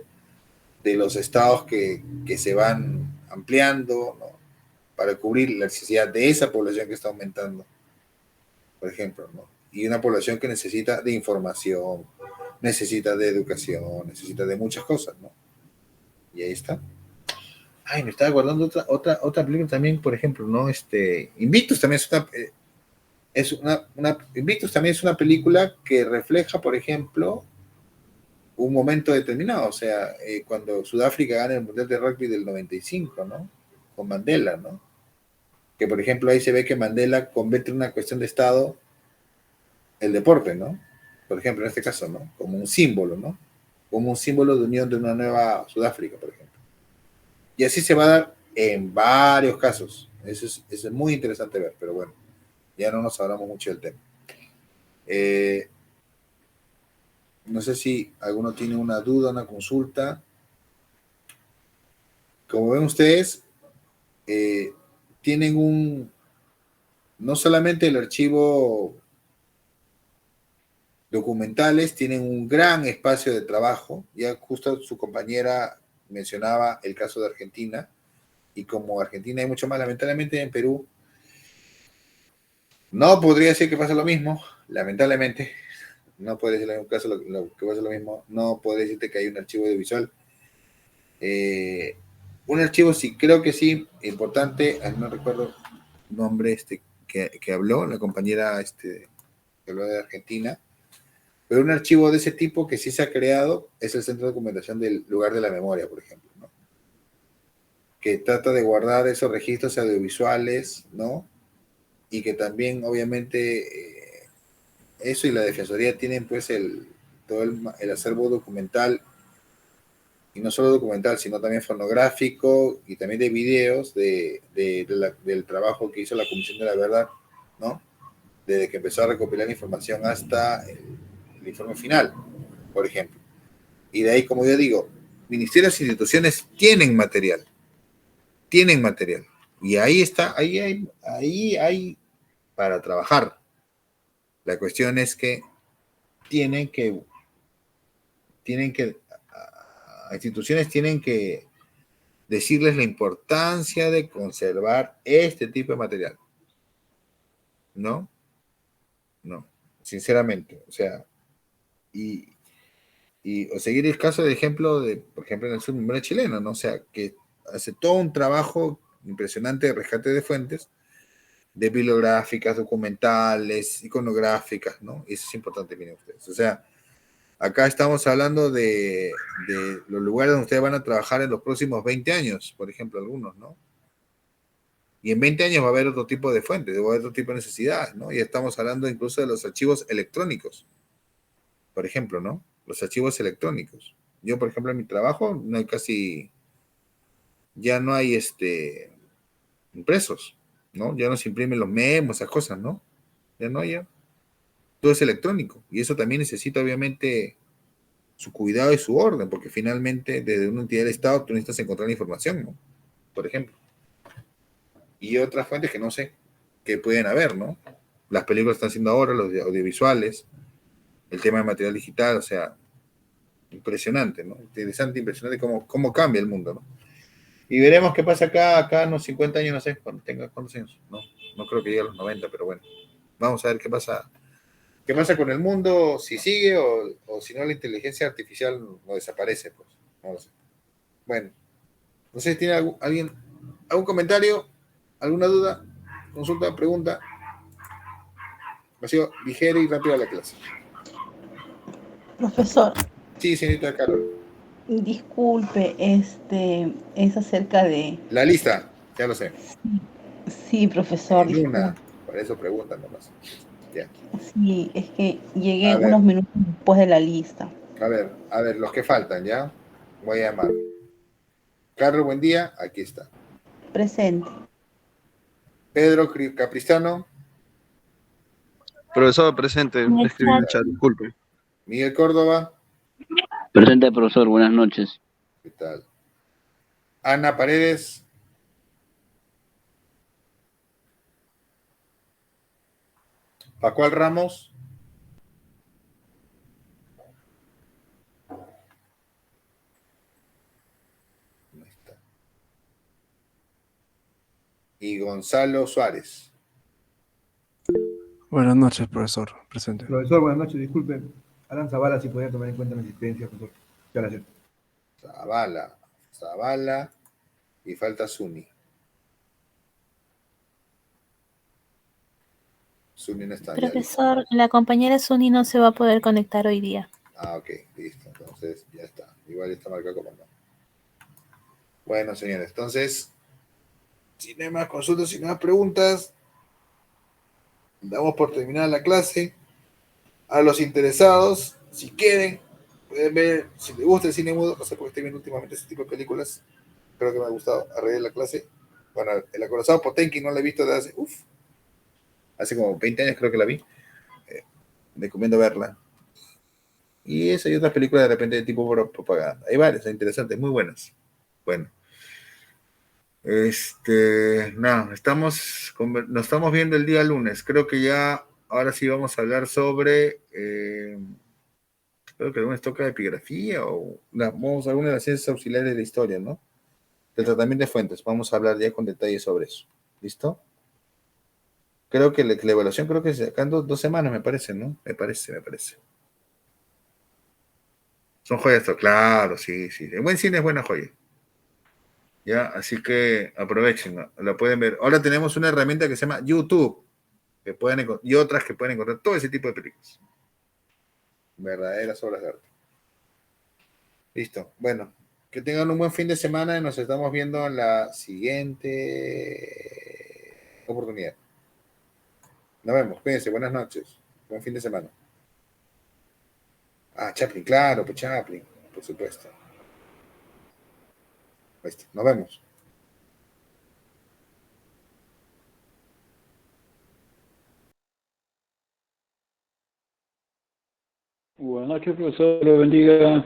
de los estados que se van ampliando, ¿no? Para cubrir la necesidad de esa población que está aumentando, por ejemplo, ¿no? Y una población que necesita de información, necesita de educación, necesita de muchas cosas, ¿no? Y ahí está. Ay, me estaba guardando otra película también, por ejemplo, ¿no? Invictus también Invictus también es una película que refleja, por ejemplo, un momento determinado, o sea, cuando Sudáfrica gana el Mundial de Rugby del 95, ¿no? Con Mandela, ¿no? Que, por ejemplo, ahí se ve que Mandela convierte en una cuestión de Estado el deporte, ¿no? Por ejemplo, en este caso, ¿no? Como un símbolo, ¿no? Como un símbolo de unión de una nueva Sudáfrica, por ejemplo. Y así se va a dar en varios casos, Eso es muy interesante ver, pero bueno, ya no nos hablamos mucho del tema. No sé si alguno tiene una duda, una consulta. Como ven ustedes, tienen no solamente el archivo documentales, tienen un gran espacio de trabajo. Ya justo su compañera mencionaba el caso de Argentina, y como Argentina hay mucho más, lamentablemente en Perú, no podría decir que pasa lo mismo, lamentablemente, no puede decir en un caso lo que pasa lo mismo, no puede decirte que hay un archivo audiovisual. Un archivo sí, creo que sí, importante, no recuerdo el nombre que habló, la compañera que habló de Argentina, pero un archivo de ese tipo que sí se ha creado es el Centro de Documentación del Lugar de la Memoria, por ejemplo, ¿no? Que trata de guardar esos registros audiovisuales, ¿no? Y que también, obviamente, eso y la Defensoría tienen pues todo el acervo documental, y no solo documental, sino también fonográfico y también de videos del trabajo que hizo la Comisión de la Verdad, ¿no? Desde que empezó a recopilar información hasta el informe final, por ejemplo. Y de ahí, como yo digo, ministerios e instituciones tienen material. Y ahí está, ahí hay para trabajar. La cuestión es que instituciones tienen que decirles la importancia de conservar este tipo de material. ¿No? No, sinceramente. O sea, o seguir el caso de ejemplo por ejemplo, en el sur memoria chilena, ¿no? O sea, que hace todo un trabajo impresionante de rescate de fuentes, de bibliográficas, documentales, iconográficas, ¿no? Y eso es importante, miren ustedes. O sea, acá estamos hablando de los lugares donde ustedes van a trabajar en los próximos 20 años, por ejemplo, algunos, ¿no? Y en 20 años va a haber otro tipo de fuentes, va a haber otro tipo de necesidades, ¿no? Y estamos hablando incluso de los archivos electrónicos, por ejemplo, ¿no? Los archivos electrónicos. Yo, por ejemplo, en mi trabajo no hay ya no hay impresos, ¿no? Ya no se imprimen los memos, esas cosas, ¿no? Ya no hay, todo es electrónico. Y eso también necesita, obviamente, su cuidado y su orden, porque finalmente, desde una entidad del Estado, tú necesitas encontrar la información, ¿no? Por ejemplo. Y otras fuentes que no sé, que pueden haber, ¿no? Las películas están haciendo ahora, los audiovisuales, el tema de material digital, o sea, impresionante, ¿no? Interesante, impresionante cómo cambia el mundo, ¿no? Y veremos qué pasa acá en unos 50 años, no sé, cuando tenga cuántos años, no creo que llegue a los 90, pero bueno, vamos a ver qué pasa con el mundo, si sigue o si no la inteligencia artificial no desaparece, pues, no lo sé. Bueno, no sé si tiene alguien algún comentario, alguna duda, consulta, pregunta. Ha sido ligera y rápida la clase. Profesor, Sí, señorita Carol. disculpe, es acerca de... La lista, ya lo sé. Sí, profesor, Luna, disculpe. por eso preguntan nomás. Ya. Sí, es que llegué A ver. unos minutos después de la lista. A ver, los que faltan, ¿ya? Voy a llamar. Carlos, buen día, aquí está. Presente. Pedro Capristano. Profesor, presente. Escribí en el chat, disculpe. Miguel Córdoba. Presente, profesor. Buenas noches. ¿Qué tal? Ana Paredes. Pascual Ramos. Ahí está. Y Gonzalo Suárez. Buenas noches, profesor. Presente. Profesor, buenas noches. Disculpe, Alan Zavala, si podía tomar en cuenta mi asistencia, profesor. Muchas gracias. Zavala. Y falta Zuni. Zuni no está. Profesor, la compañera Suni no se va a poder conectar hoy día. Ah, ok, listo. Entonces ya está. Igual está marcado como no. Bueno, señores, entonces, si no hay más consultas, si no hay más preguntas, damos por terminada la clase. A los interesados, si quieren, pueden ver, si les gusta el cine mudo, no sé por qué estoy viendo últimamente ese tipo de películas, creo que me ha gustado a raíz de la clase. Bueno, el acorazado Potenki no la he visto desde hace como 20 años creo que la vi. Recomiendo verla. Y esa y otras películas de repente de tipo propaganda. Hay varias, interesantes, muy buenas. Bueno. No, nos estamos viendo el día lunes. Creo que ya, ahora sí vamos a hablar sobre, creo que el lunes toca epigrafía vamos a alguna de las ciencias auxiliares de la historia, ¿no? Del tratamiento de fuentes. Vamos a hablar ya con detalle sobre eso. ¿Listo? Creo que la evaluación creo que se acá en 2 semanas, me parece, ¿no? Me parece. Son joyas, claro, sí. El buen cine es buena joya. Ya, así que aprovechen, ¿no? La pueden ver. Ahora tenemos una herramienta que se llama YouTube, y otras que pueden encontrar todo ese tipo de películas. Verdaderas obras de arte. Listo. Bueno, que tengan un buen fin de semana y nos estamos viendo en la siguiente oportunidad. Nos vemos, cuídense, buenas noches. Buen fin de semana. Chaplin, claro, pues Chaplin, por supuesto. Nos vemos. Buenas noches, profesor. Lo bendiga.